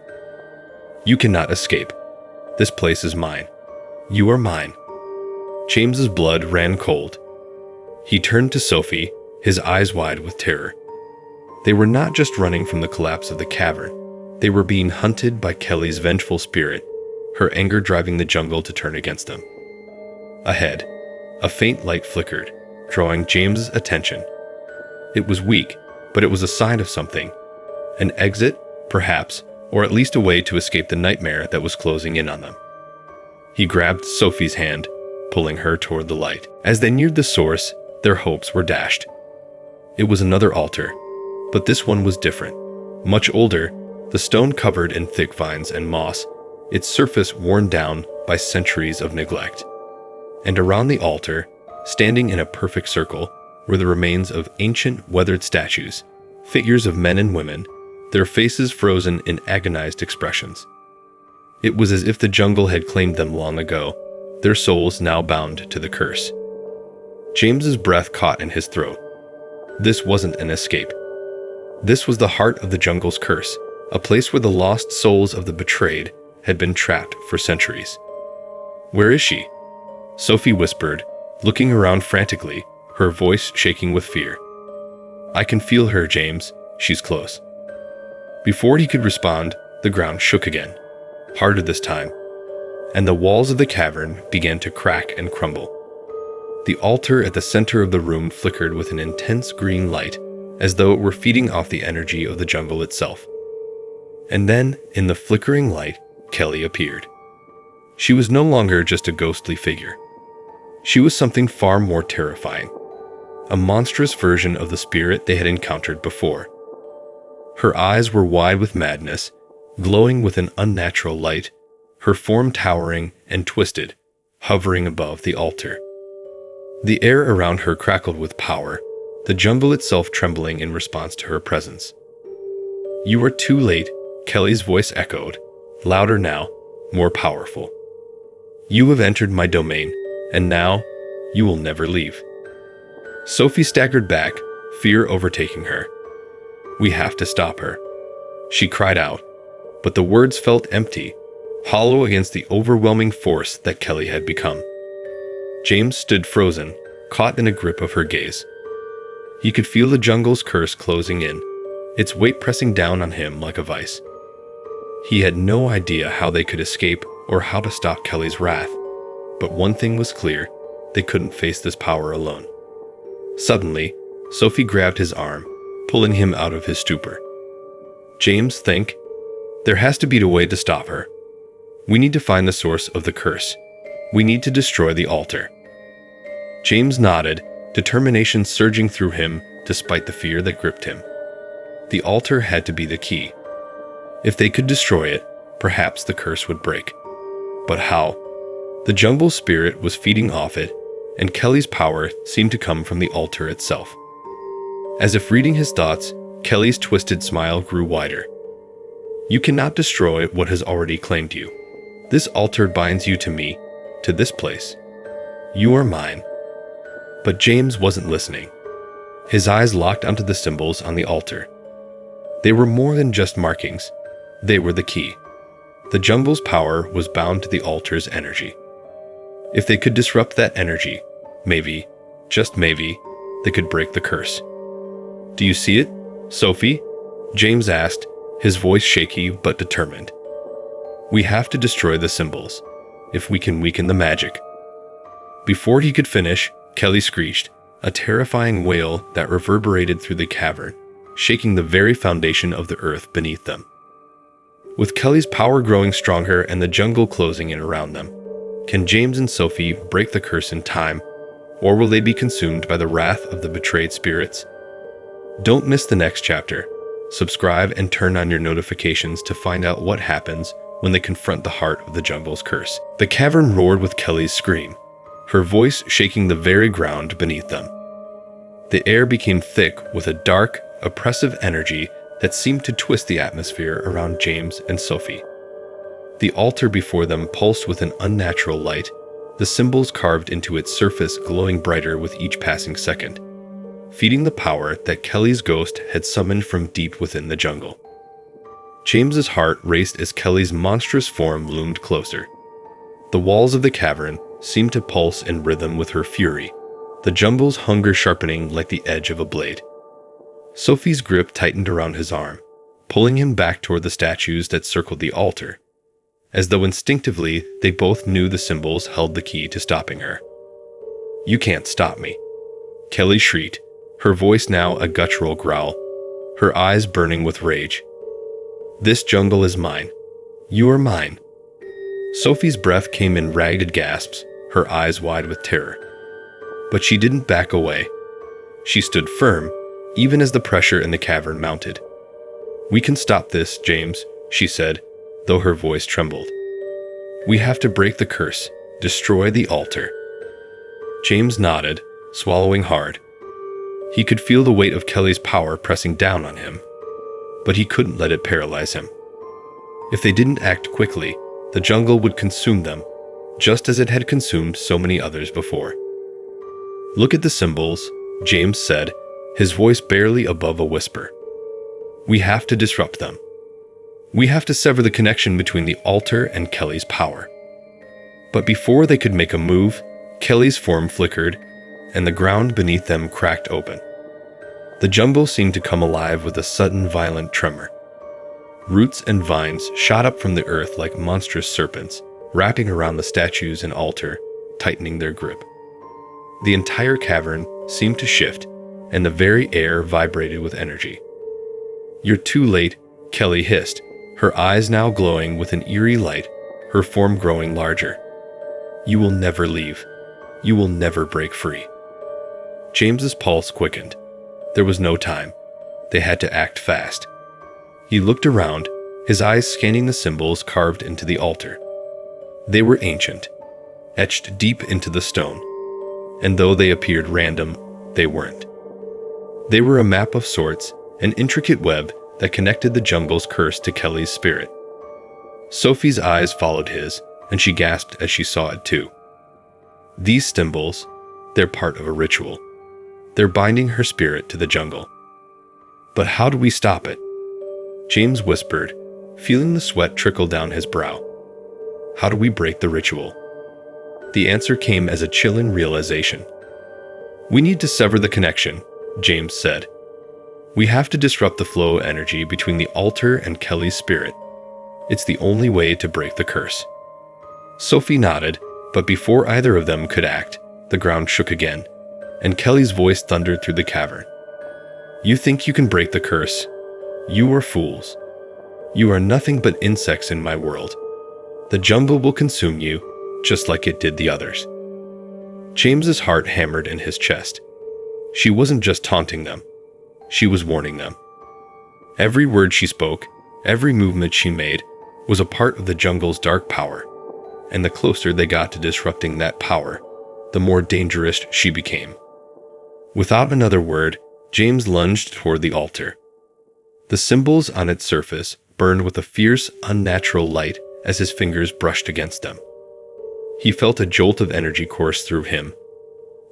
"You cannot escape. This place is mine. You are mine." James's blood ran cold. He turned to Sophie, his eyes wide with terror. They were not just running from the collapse of the cavern. They were being hunted by Kelly's vengeful spirit, her anger driving the jungle to turn against them. Ahead, a faint light flickered, drawing James's attention. It was weak, but it was a sign of something. An exit, perhaps, or at least a way to escape the nightmare that was closing in on them. He grabbed Sophie's hand, pulling her toward the light. As they neared the source, their hopes were dashed. It was another altar, but this one was different. Much older, the stone covered in thick vines and moss, its surface worn down by centuries of neglect. And around the altar, standing in a perfect circle, were the remains of ancient, weathered statues, figures of men and women, their faces frozen in agonized expressions. It was as if the jungle had claimed them long ago, their souls now bound to the curse. James's breath caught in his throat. This wasn't an escape. This was the heart of the jungle's curse, a place where the lost souls of the betrayed had been trapped for centuries. "Where is she?" Sophie whispered, looking around frantically, her voice shaking with fear. "I can feel her, James. She's close." Before he could respond, the ground shook again, harder this time, and the walls of the cavern began to crack and crumble. The altar at the center of the room flickered with an intense green light, as though it were feeding off the energy of the jungle itself. And then, in the flickering light, Kelly appeared. She was no longer just a ghostly figure. She was something far more terrifying, a monstrous version of the spirit they had encountered before. Her eyes were wide with madness, glowing with an unnatural light, her form towering and twisted, hovering above the altar. The air around her crackled with power, the jungle itself trembling in response to her presence. "You are too late," Kelly's voice echoed, louder now, more powerful. "You have entered my domain, and now you will never leave." Sophie staggered back, fear overtaking her. "We have to stop her," she cried out, but the words felt empty, hollow against the overwhelming force that Kelly had become. James stood frozen, caught in a grip of her gaze. He could feel the jungle's curse closing in, its weight pressing down on him like a vice. He had no idea how they could escape or how to stop Kelly's wrath, but one thing was clear: they couldn't face this power alone. Suddenly, Sophie grabbed his arm, pulling him out of his stupor. "James, think. There has to be a way to stop her. We need to find the source of the curse. We need to destroy the altar." James nodded, determination surging through him despite the fear that gripped him. The altar had to be the key. If they could destroy it, perhaps the curse would break. But how? The jungle spirit was feeding off it, and Kelly's power seemed to come from the altar itself. As if reading his thoughts, Kelly's twisted smile grew wider. "You cannot destroy what has already claimed you. This altar binds you to me, to this place. You are mine." But James wasn't listening. His eyes locked onto the symbols on the altar. They were more than just markings. They were the key. The jungle's power was bound to the altar's energy. If they could disrupt that energy, maybe, just maybe, they could break the curse. "Do you see it, Sophie?" James asked, his voice shaky but determined. "We have to destroy the symbols, if we can weaken the magic." Before he could finish, Kelly screeched, a terrifying wail that reverberated through the cavern, shaking the very foundation of the earth beneath them. With Kelly's power growing stronger and the jungle closing in around them, can James and Sophie break the curse in time, or will they be consumed by the wrath of the betrayed spirits? Don't miss the next chapter. Subscribe and turn on your notifications to find out what happens when they confront the heart of the jungle's curse. The cavern roared with Kelly's scream, her voice shaking the very ground beneath them. The air became thick with a dark, oppressive energy that seemed to twist the atmosphere around James and Sophie. The altar before them pulsed with an unnatural light, the symbols carved into its surface glowing brighter with each passing second, feeding the power that Kelly's ghost had summoned from deep within the jungle. James's heart raced as Kelly's monstrous form loomed closer. The walls of the cavern seemed to pulse in rhythm with her fury, the jungle's hunger sharpening like the edge of a blade. Sophie's grip tightened around his arm, pulling him back toward the statues that circled the altar, as though instinctively they both knew the symbols held the key to stopping her. "You can't stop me." Kelly shrieked, her voice now a guttural growl, her eyes burning with rage. "This jungle is mine. You are mine." Sophie's breath came in ragged gasps, her eyes wide with terror. But she didn't back away. She stood firm, even as the pressure in the cavern mounted. "We can stop this, James," she said, though her voice trembled. "We have to break the curse, destroy the altar." James nodded, swallowing hard. He could feel the weight of Kelly's power pressing down on him, but he couldn't let it paralyze him. If they didn't act quickly, the jungle would consume them, just as it had consumed so many others before. "Look at the symbols," James said, his voice barely above a whisper. "We have to disrupt them. We have to sever the connection between the altar and Kelly's power." But before they could make a move, Kelly's form flickered, and the ground beneath them cracked open. The jungle seemed to come alive with a sudden violent tremor. Roots and vines shot up from the earth like monstrous serpents, wrapping around the statues and altar, tightening their grip. The entire cavern seemed to shift, and the very air vibrated with energy. "You're too late," Kelly hissed, her eyes now glowing with an eerie light, her form growing larger. "You will never leave. You will never break free." James's pulse quickened. There was no time. They had to act fast. He looked around, his eyes scanning the symbols carved into the altar. They were ancient, etched deep into the stone, and though they appeared random, they weren't. They were a map of sorts, an intricate web that connected the jungle's curse to Kelly's spirit. Sophie's eyes followed his, and she gasped as she saw it too. These symbols, they're part of a ritual. They're binding her spirit to the jungle. But how do we stop it? James whispered, feeling the sweat trickle down his brow. How do we break the ritual? The answer came as a chilling realization. We need to sever the connection, James said. We have to disrupt the flow of energy between the altar and Kelly's spirit. It's the only way to break the curse. Sophie nodded, but before either of them could act, the ground shook again, and Kelly's voice thundered through the cavern. You think you can break the curse? You are fools. You are nothing but insects in my world. The jungle will consume you, just like it did the others. James's heart hammered in his chest. She wasn't just taunting them. She was warning them. Every word she spoke, every movement she made, was a part of the jungle's dark power, and the closer they got to disrupting that power, the more dangerous she became. Without another word, James lunged toward the altar. The symbols on its surface burned with a fierce, unnatural light as his fingers brushed against them. He felt a jolt of energy course through him,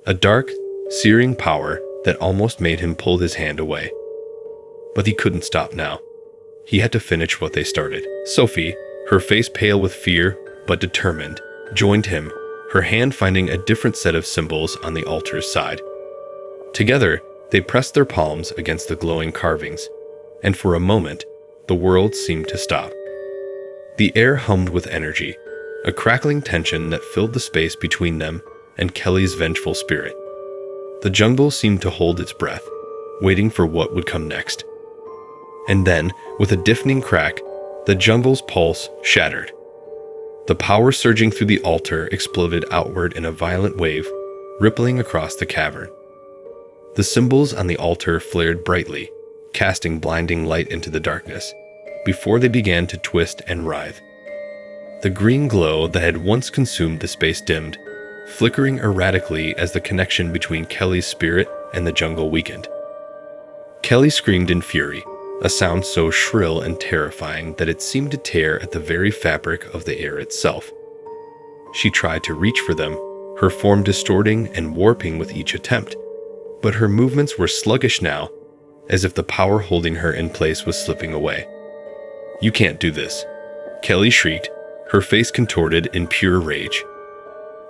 a dark, searing power that almost made him pull his hand away. But he couldn't stop now. He had to finish what they started. Sophie, her face pale with fear but determined, joined him, her hand finding a different set of symbols on the altar's side. Together, they pressed their palms against the glowing carvings, and for a moment, the world seemed to stop. The air hummed with energy, a crackling tension that filled the space between them and Kelly's vengeful spirit. The jungle seemed to hold its breath, waiting for what would come next. And then, with a deafening crack, the jungle's pulse shattered. The power surging through the altar exploded outward in a violent wave, rippling across the cavern. The symbols on the altar flared brightly, casting blinding light into the darkness, before they began to twist and writhe. The green glow that had once consumed the space dimmed, flickering erratically as the connection between Kelly's spirit and the jungle weakened. Kelly screamed in fury, a sound so shrill and terrifying that it seemed to tear at the very fabric of the air itself. She tried to reach for them, her form distorting and warping with each attempt, but her movements were sluggish now, as if the power holding her in place was slipping away. You can't do this, Kelly shrieked, her face contorted in pure rage.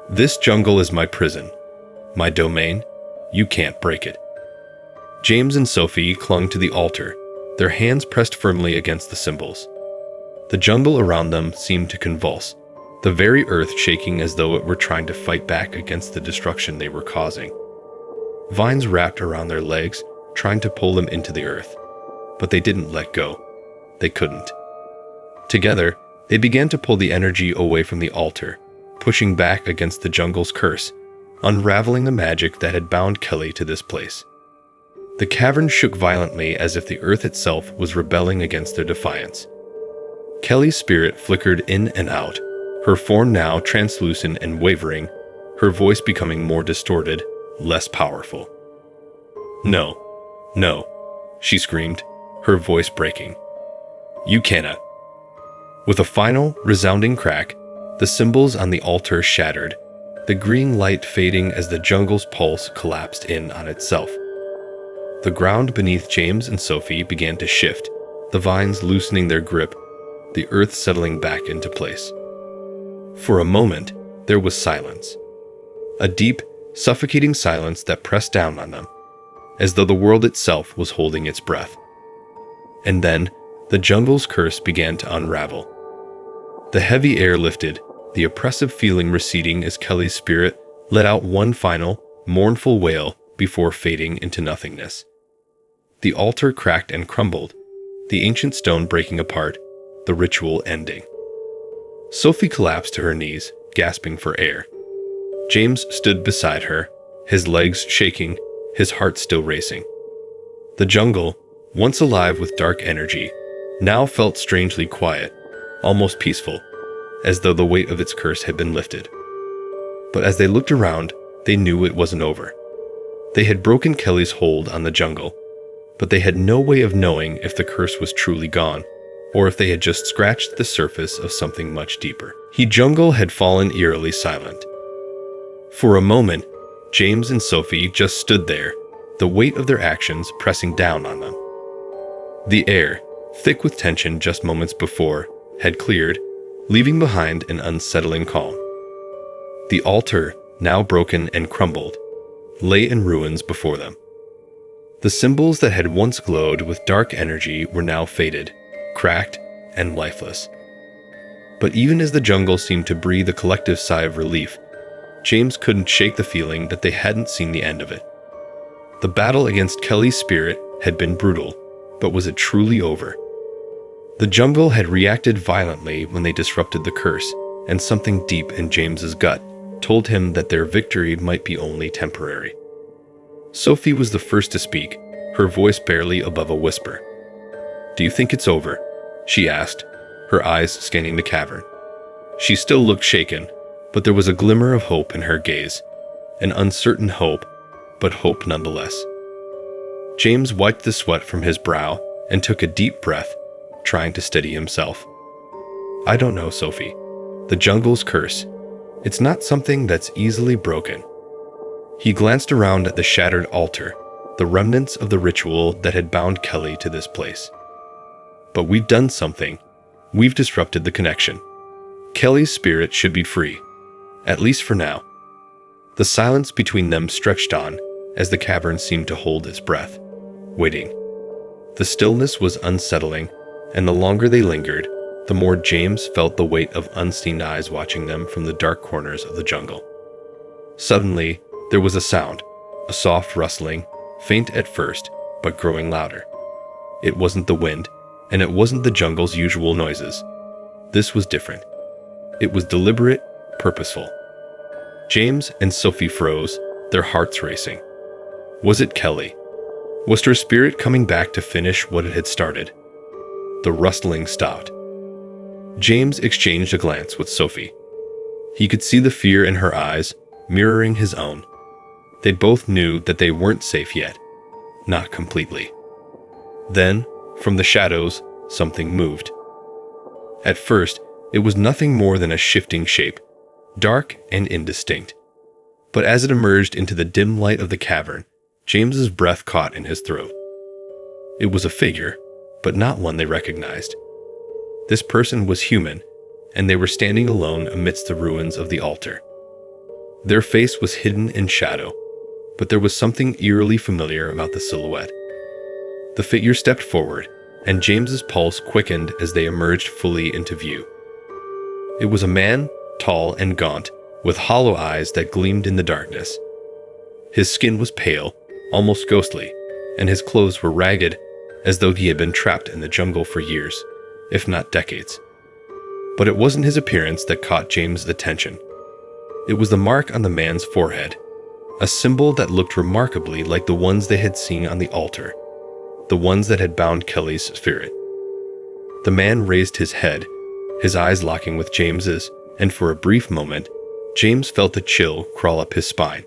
This jungle is my prison, my domain. You can't break it. James and Sophie clung to the altar, their hands pressed firmly against the symbols. The jungle around them seemed to convulse, the very earth shaking as though it were trying to fight back against the destruction they were causing. vines wrapped around their legs, trying to pull them into the earth. But they didn't let go. They couldn't. Together, they began to pull the energy away from the altar, pushing back against the jungle's curse, unraveling the magic that had bound Kelly to this place. The cavern shook violently as if the earth itself was rebelling against their defiance. Kelly's spirit flickered in and out, her form now translucent and wavering, her voice becoming more distorted, less powerful. "No, no," she screamed, her voice breaking. "You cannot." With a final, resounding crack, the symbols on the altar shattered, the green light fading as the jungle's pulse collapsed in on itself. The ground beneath James and Sophie began to shift, the vines loosening their grip, the earth settling back into place. For a moment, there was silence. A deep, suffocating silence that pressed down on them, as though the world itself was holding its breath. And then, the jungle's curse began to unravel. The heavy air lifted, the oppressive feeling receding as Kelly's spirit let out one final, mournful wail before fading into nothingness. The altar cracked and crumbled, the ancient stone breaking apart, the ritual ending. Sophie collapsed to her knees, gasping for air. James stood beside her, his legs shaking, his heart still racing. The jungle, once alive with dark energy, now felt strangely quiet, almost peaceful, as though the weight of its curse had been lifted. But as they looked around, they knew it wasn't over. They had broken Kelly's hold on the jungle, but they had no way of knowing if the curse was truly gone, or if they had just scratched the surface of something much deeper. The jungle had fallen eerily silent. For a moment, James and Sophie just stood there, the weight of their actions pressing down on them. The air, thick with tension just moments before, had cleared, leaving behind an unsettling calm. The altar, now broken and crumbled, lay in ruins before them. The symbols that had once glowed with dark energy were now faded, cracked, and lifeless. But even as the jungle seemed to breathe a collective sigh of relief, James couldn't shake the feeling that they hadn't seen the end of it. The battle against Kelly's spirit had been brutal, but was it truly over? The jungle had reacted violently when they disrupted the curse, and something deep in James's gut told him that their victory might be only temporary. Sophie was the first to speak, her voice barely above a whisper. "Do you think it's over?" she asked, her eyes scanning the cavern. She still looked shaken, but there was a glimmer of hope in her gaze, an uncertain hope, but hope nonetheless. James wiped the sweat from his brow and took a deep breath, trying to steady himself. "I don't know, Sophie. The jungle's curse. It's not something that's easily broken." He glanced around at the shattered altar, the remnants of the ritual that had bound Kelly to this place. "But we've done something. We've disrupted the connection. Kelly's spirit should be free, at least for now." The silence between them stretched on as the cavern seemed to hold its breath, waiting. The stillness was unsettling, and the longer they lingered, the more James felt the weight of unseen eyes watching them from the dark corners of the jungle. Suddenly, there was a sound, a soft rustling, faint at first, but growing louder. It wasn't the wind, and it wasn't the jungle's usual noises. This was different. It was deliberate, purposeful. James and Sophie froze, their hearts racing. Was it Kelly? Was her spirit coming back to finish what it had started? The rustling stopped. James exchanged a glance with Sophie. He could see the fear in her eyes, mirroring his own. They both knew that they weren't safe yet. Not completely. Then, from the shadows, something moved. At first, it was nothing more than a shifting shape, dark and indistinct. But as it emerged into the dim light of the cavern, James's breath caught in his throat. It was a figure, but not one they recognized. This person was human, and they were standing alone amidst the ruins of the altar. Their face was hidden in shadow, but there was something eerily familiar about the silhouette. The figure stepped forward, and James's pulse quickened as they emerged fully into view. It was a man, tall and gaunt, with hollow eyes that gleamed in the darkness. His skin was pale, almost ghostly, and his clothes were ragged, as though he had been trapped in the jungle for years, if not decades. But it wasn't his appearance that caught James' attention. It was the mark on the man's forehead, a symbol that looked remarkably like the ones they had seen on the altar, the ones that had bound Kelly's spirit. The man raised his head, his eyes locking with James's, and for a brief moment, James felt a chill crawl up his spine.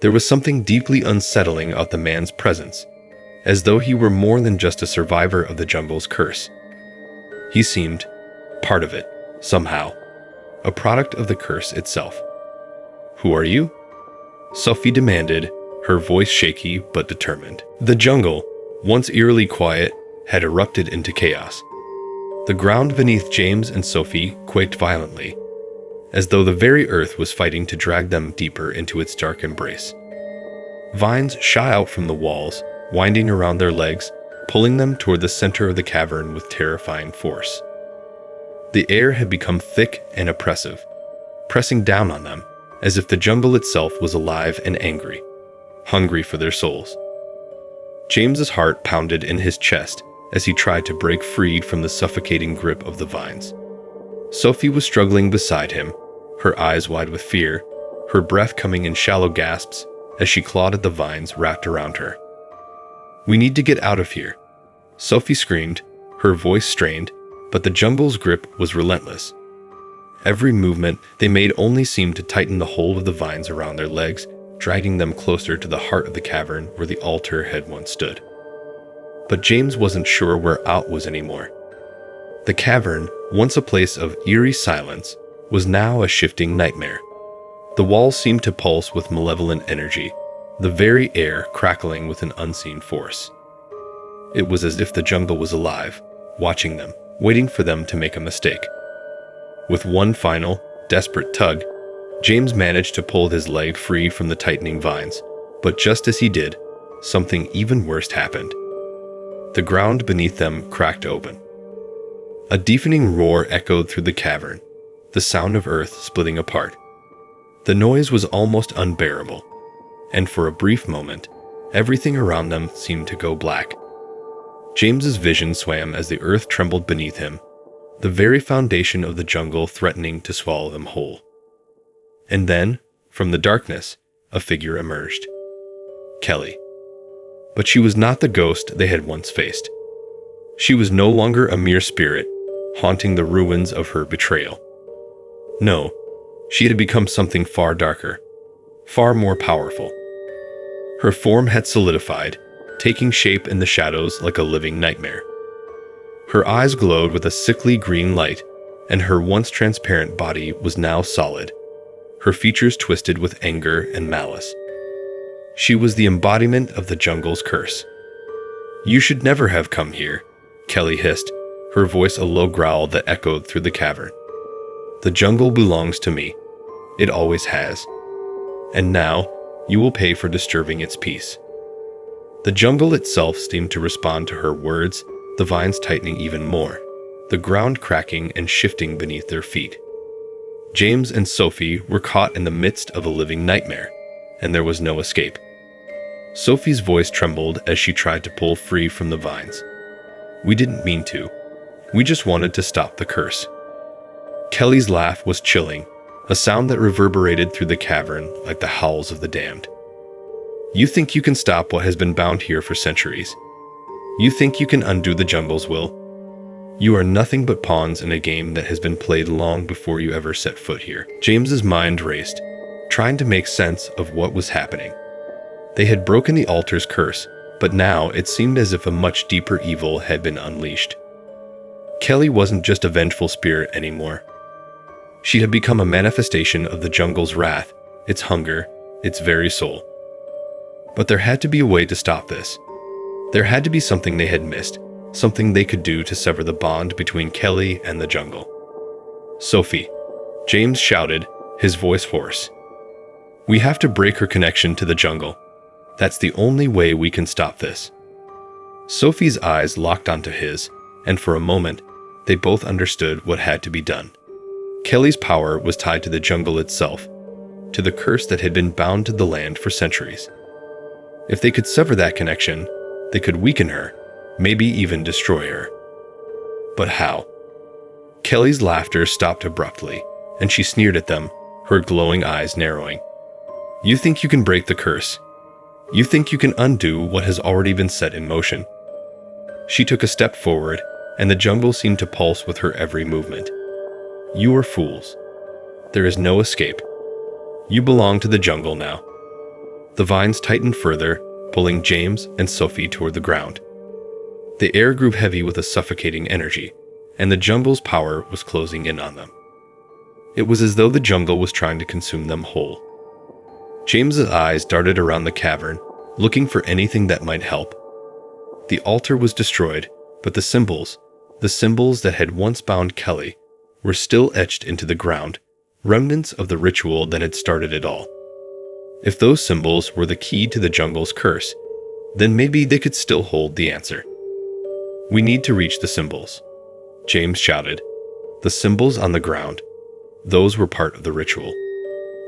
There was something deeply unsettling about the man's presence, as though he were more than just a survivor of the jungle's curse. He seemed part of it, somehow, a product of the curse itself. "Who are you?" Sophie demanded, her voice shaky but determined. The jungle, once eerily quiet, had erupted into chaos. The ground beneath James and Sophie quaked violently, as though the very earth was fighting to drag them deeper into its dark embrace. Vines shot out from the walls, winding around their legs, pulling them toward the center of the cavern with terrifying force. The air had become thick and oppressive, pressing down on them, as if the jungle itself was alive and angry, hungry for their souls. James's heart pounded in his chest as he tried to break free from the suffocating grip of the vines. Sophie was struggling beside him, her eyes wide with fear, her breath coming in shallow gasps as she clawed at the vines wrapped around her. "We need to get out of here," Sophie screamed, her voice strained, but the jungle's grip was relentless. Every movement they made only seemed to tighten the hold of the vines around their legs, dragging them closer to the heart of the cavern where the altar had once stood. But James wasn't sure where out was anymore. The cavern, once a place of eerie silence, was now a shifting nightmare. The walls seemed to pulse with malevolent energy, the very air crackling with an unseen force. It was as if the jungle was alive, watching them, waiting for them to make a mistake. With one final, desperate tug, James managed to pull his leg free from the tightening vines, but just as he did, something even worse happened. The ground beneath them cracked open. A deafening roar echoed through the cavern, the sound of earth splitting apart. The noise was almost unbearable, and for a brief moment, everything around them seemed to go black. James's vision swam as the earth trembled beneath him, the very foundation of the jungle threatening to swallow them whole. And then, from the darkness, a figure emerged. Kelly. But she was not the ghost they had once faced. She was no longer a mere spirit, haunting the ruins of her betrayal. No, she had become something far darker, far more powerful. Her form had solidified, taking shape in the shadows like a living nightmare. Her eyes glowed with a sickly green light, and her once transparent body was now solid, her features twisted with anger and malice. She was the embodiment of the jungle's curse. "You should never have come here," Kelly hissed, her voice a low growl that echoed through the cavern. "The jungle belongs to me. It always has. And now, you will pay for disturbing its peace." The jungle itself seemed to respond to her words, the vines tightening even more, the ground cracking and shifting beneath their feet. James and Sophie were caught in the midst of a living nightmare, and there was no escape. Sophie's voice trembled as she tried to pull free from the vines. "We didn't mean to. We just wanted to stop the curse." Kelly's laugh was chilling, a sound that reverberated through the cavern like the howls of the damned. "You think you can stop what has been bound here for centuries? You think you can undo the jungle's will? You are nothing but pawns in a game that has been played long before you ever set foot here." James's mind raced, trying to make sense of what was happening. They had broken the altar's curse, but now it seemed as if a much deeper evil had been unleashed. Kelly wasn't just a vengeful spirit anymore. She had become a manifestation of the jungle's wrath, its hunger, its very soul. But there had to be a way to stop this. There had to be something they had missed, something they could do to sever the bond between Kelly and the jungle. "Sophie," James shouted, his voice hoarse. "We have to break her connection to the jungle. That's the only way we can stop this." Sophie's eyes locked onto his, and for a moment, they both understood what had to be done. Kelly's power was tied to the jungle itself, to the curse that had been bound to the land for centuries. If they could sever that connection, they could weaken her, maybe even destroy her. But how? Kelly's laughter stopped abruptly, and she sneered at them, her glowing eyes narrowing. You think you can break the curse? You think you can undo what has already been set in motion? She took a step forward, and the jungle seemed to pulse with her every movement. You are fools. There is no escape. You belong to the jungle now. The vines tightened further, pulling James and Sophie toward the ground. The air grew heavy with a suffocating energy, and the jungle's power was closing in on them. It was as though the jungle was trying to consume them whole. James's eyes darted around the cavern, looking for anything that might help. The altar was destroyed, but the symbols that had once bound Kelly, were still etched into the ground, remnants of the ritual that had started it all. If those symbols were the key to the jungle's curse, then maybe they could still hold the answer. We need to reach the symbols, James shouted. The symbols on the ground. Those were part of the ritual.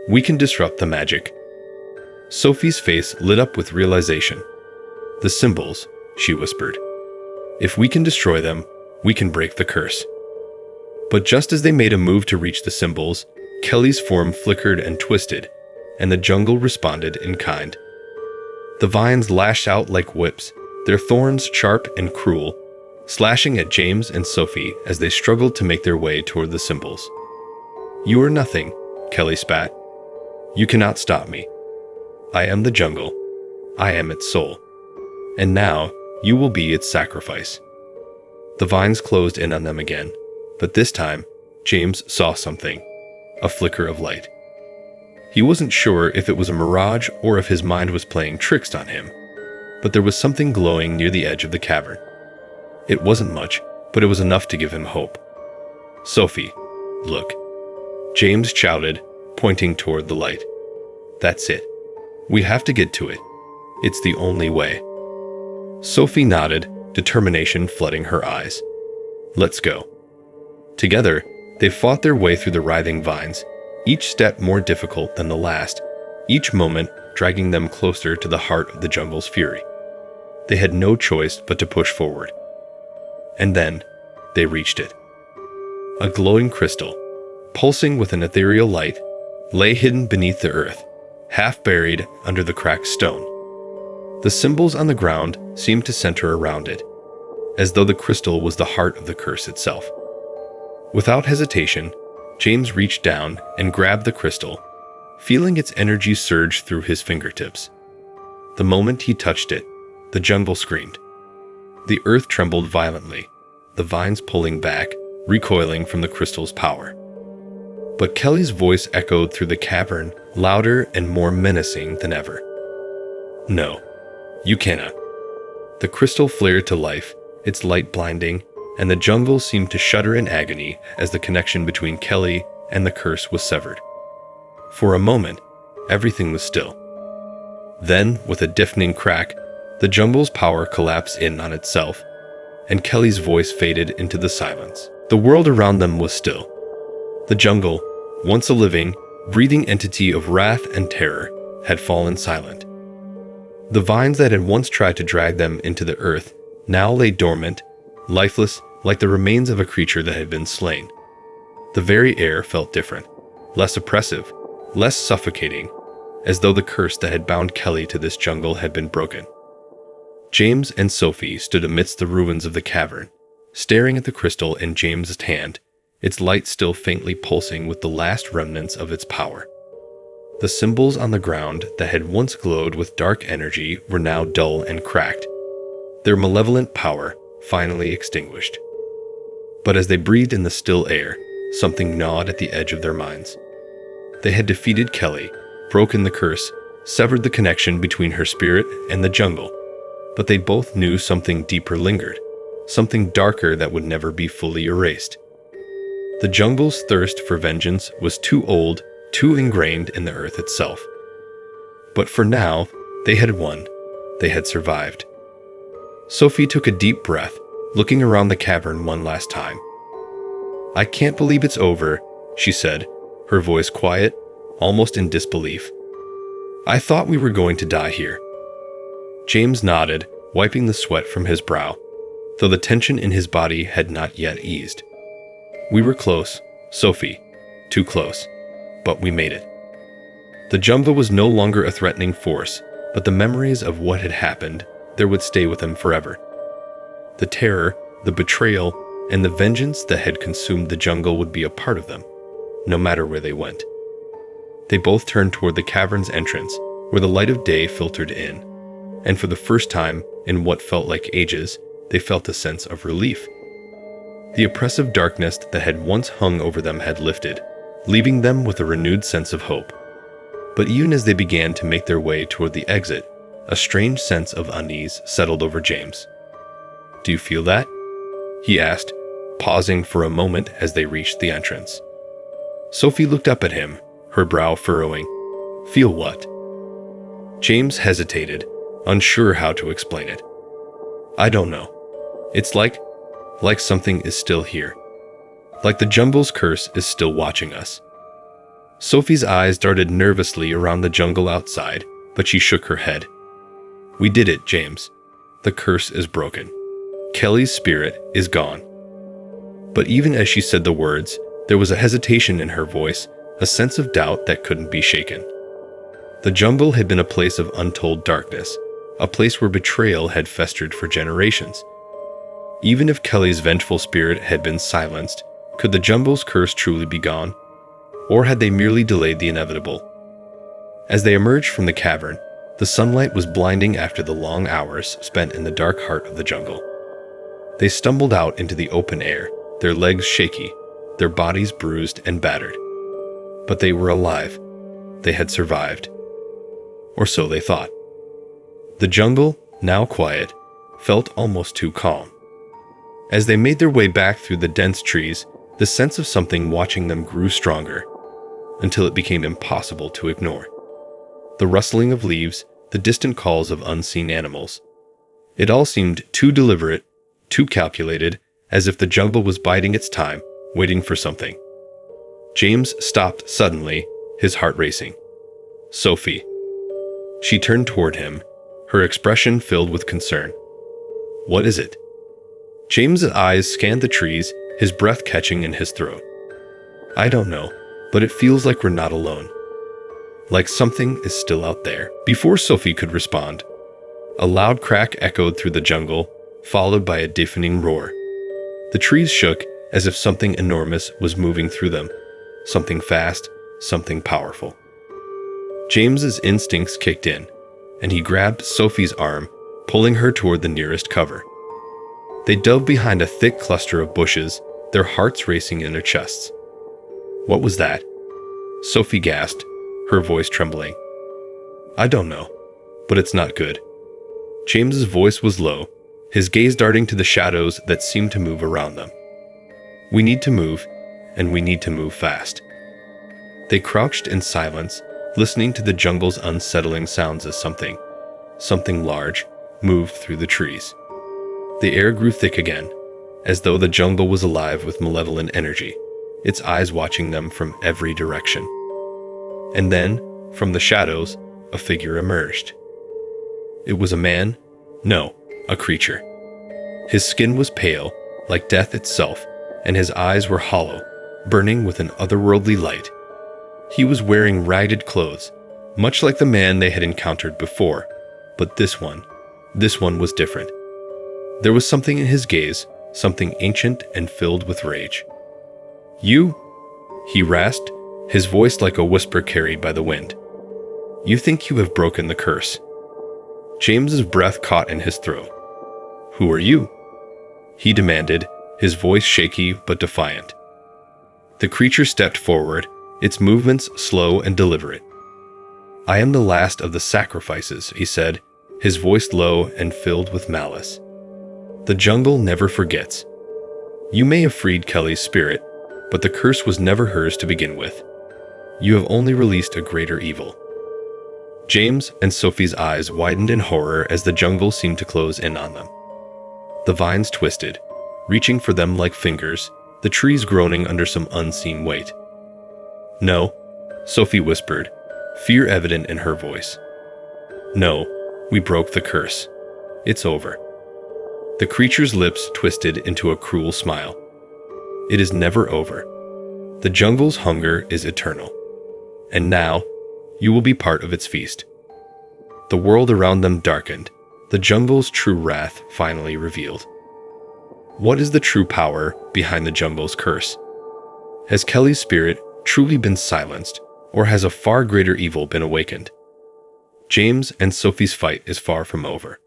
We can disrupt the magic. Sophie's face lit up with realization. The symbols, she whispered. If we can destroy them, we can break the curse. But just as they made a move to reach the symbols, Kelly's form flickered and twisted, and the jungle responded in kind. The vines lashed out like whips, their thorns sharp and cruel, slashing at James and Sophie as they struggled to make their way toward the symbols. You are nothing, Kelly spat. You cannot stop me. I am the jungle. I am its soul. And now, you will be its sacrifice. The vines closed in on them again, but this time, James saw something. A flicker of light. He wasn't sure if it was a mirage or if his mind was playing tricks on him, but there was something glowing near the edge of the cavern. It wasn't much, but it was enough to give him hope. Sophie, look. James shouted, pointing toward the light. That's it. We have to get to it. It's the only way. Sophie nodded, determination flooding her eyes. Let's go. Together, they fought their way through the writhing vines, each step more difficult than the last, each moment dragging them closer to the heart of the jungle's fury. They had no choice but to push forward. And then, they reached it. A glowing crystal, pulsing with an ethereal light, lay hidden beneath the earth, half buried under the cracked stone. The symbols on the ground seemed to center around it, as though the crystal was the heart of the curse itself. Without hesitation, James reached down and grabbed the crystal, feeling its energy surge through his fingertips. The moment he touched it, the jungle screamed. The earth trembled violently, the vines pulling back, recoiling from the crystal's power. But Kelly's voice echoed through the cavern, louder and more menacing than ever. No, you cannot. The crystal flared to life, its light blinding, and the jungle seemed to shudder in agony as the connection between Kelly and the curse was severed. For a moment, everything was still. Then, with a deafening crack, the jungle's power collapsed in on itself, and Kelly's voice faded into the silence. The world around them was still. The jungle, once a living, breathing entity of wrath and terror, had fallen silent. The vines that had once tried to drag them into the earth now lay dormant, lifeless, like the remains of a creature that had been slain. The very air felt different, less oppressive, less suffocating, as though the curse that had bound Kelly to this jungle had been broken. James and Sophie stood amidst the ruins of the cavern, staring at the crystal in James's hand, its light still faintly pulsing with the last remnants of its power. The symbols on the ground that had once glowed with dark energy were now dull and cracked, their malevolent power finally extinguished. But as they breathed in the still air, something gnawed at the edge of their minds. They had defeated Kelly, broken the curse, severed the connection between her spirit and the jungle, but they both knew something deeper lingered, something darker that would never be fully erased. The jungle's thirst for vengeance was too old, too ingrained in the earth itself. But for now, they had won. They had survived. Sophie took a deep breath, looking around the cavern one last time. I can't believe it's over, she said, her voice quiet, almost in disbelief. I thought we were going to die here. James nodded, wiping the sweat from his brow, though the tension in his body had not yet eased. We were close, Sophie. Too close. But we made it. The Jumbo was no longer a threatening force, but the memories of what had happened there would stay with him forever. The terror, the betrayal, and the vengeance that had consumed the jungle would be a part of them, no matter where they went. They both turned toward the cavern's entrance, where the light of day filtered in, and for the first time in what felt like ages, they felt a sense of relief. The oppressive darkness that had once hung over them had lifted, leaving them with a renewed sense of hope. But even as they began to make their way toward the exit, a strange sense of unease settled over James. "Do you feel that?" he asked, pausing for a moment as they reached the entrance. Sophie looked up at him, her brow furrowing. "Feel what?" James hesitated, unsure how to explain it. "I don't know. It's like something is still here. Like the Jumbo's curse is still watching us." Sophie's eyes darted nervously around the jungle outside, but she shook her head. "We did it, James. The curse is broken. Kelly's spirit is gone." But even as she said the words, there was a hesitation in her voice, a sense of doubt that couldn't be shaken. The jungle had been a place of untold darkness, a place where betrayal had festered for generations. Even if Kelly's vengeful spirit had been silenced, could the Jumbo's curse truly be gone? Or had they merely delayed the inevitable? As they emerged from the cavern, the sunlight was blinding after the long hours spent in the dark heart of the jungle. They stumbled out into the open air, their legs shaky, their bodies bruised and battered. But they were alive. They had survived. Or so they thought. The jungle, now quiet, felt almost too calm. As they made their way back through the dense trees, the sense of something watching them grew stronger, until it became impossible to ignore. The rustling of leaves, the distant calls of unseen animals. It all seemed too deliberate, too calculated, as if the jungle was biding its time, waiting for something. James stopped suddenly, his heart racing. "Sophie." She turned toward him, her expression filled with concern. "What is it?" James's eyes scanned the trees, his breath catching in his throat. "I don't know, but it feels like we're not alone. Like something is still out there." Before Sophie could respond, a loud crack echoed through the jungle, followed by a deafening roar. The trees shook as if something enormous was moving through them, something fast, something powerful. James's instincts kicked in, and he grabbed Sophie's arm, pulling her toward the nearest cover. They dove behind a thick cluster of bushes, their hearts racing in their chests. "What was that?" Sophie gasped, her voice trembling. "I don't know, but it's not good." James's voice was low, his gaze darting to the shadows that seemed to move around them. "We need to move, and we need to move fast." They crouched in silence, listening to the jungle's unsettling sounds as something large, moved through the trees. The air grew thick again, as though the jungle was alive with malevolent energy, its eyes watching them from every direction. And then, from the shadows, a figure emerged. It was a man? No, a creature. His skin was pale, like death itself, and his eyes were hollow, burning with an otherworldly light. He was wearing ragged clothes, much like the man they had encountered before, but this one was different. There was something in his gaze, something ancient and filled with rage. "You?" he rasped, his voice like a whisper carried by the wind. "You think you have broken the curse." James's breath caught in his throat. "Who are you?" he demanded, his voice shaky but defiant. The creature stepped forward, its movements slow and deliberate. "I am the last of the sacrifices," he said, his voice low and filled with malice. "The jungle never forgets. You may have freed Kelly's spirit, but the curse was never hers to begin with. You have only released a greater evil." James and Sophie's eyes widened in horror as the jungle seemed to close in on them. The vines twisted, reaching for them like fingers, the trees groaning under some unseen weight. "No," Sophie whispered, fear evident in her voice. "No, We broke the curse. It's over. The creature's lips twisted into a cruel smile. It is never over. The jungle's hunger is eternal. And now, you will be part of its feast. The world around them darkened, the jungle's true wrath finally revealed. What is the true power behind the jungle's curse? Has Kelly's spirit truly been silenced, or has a far greater evil been awakened? James and Sophie's fight is far from over.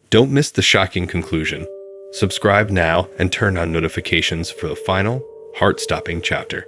Don't miss the shocking conclusion. Subscribe now and turn on notifications for the final, heart-stopping chapter.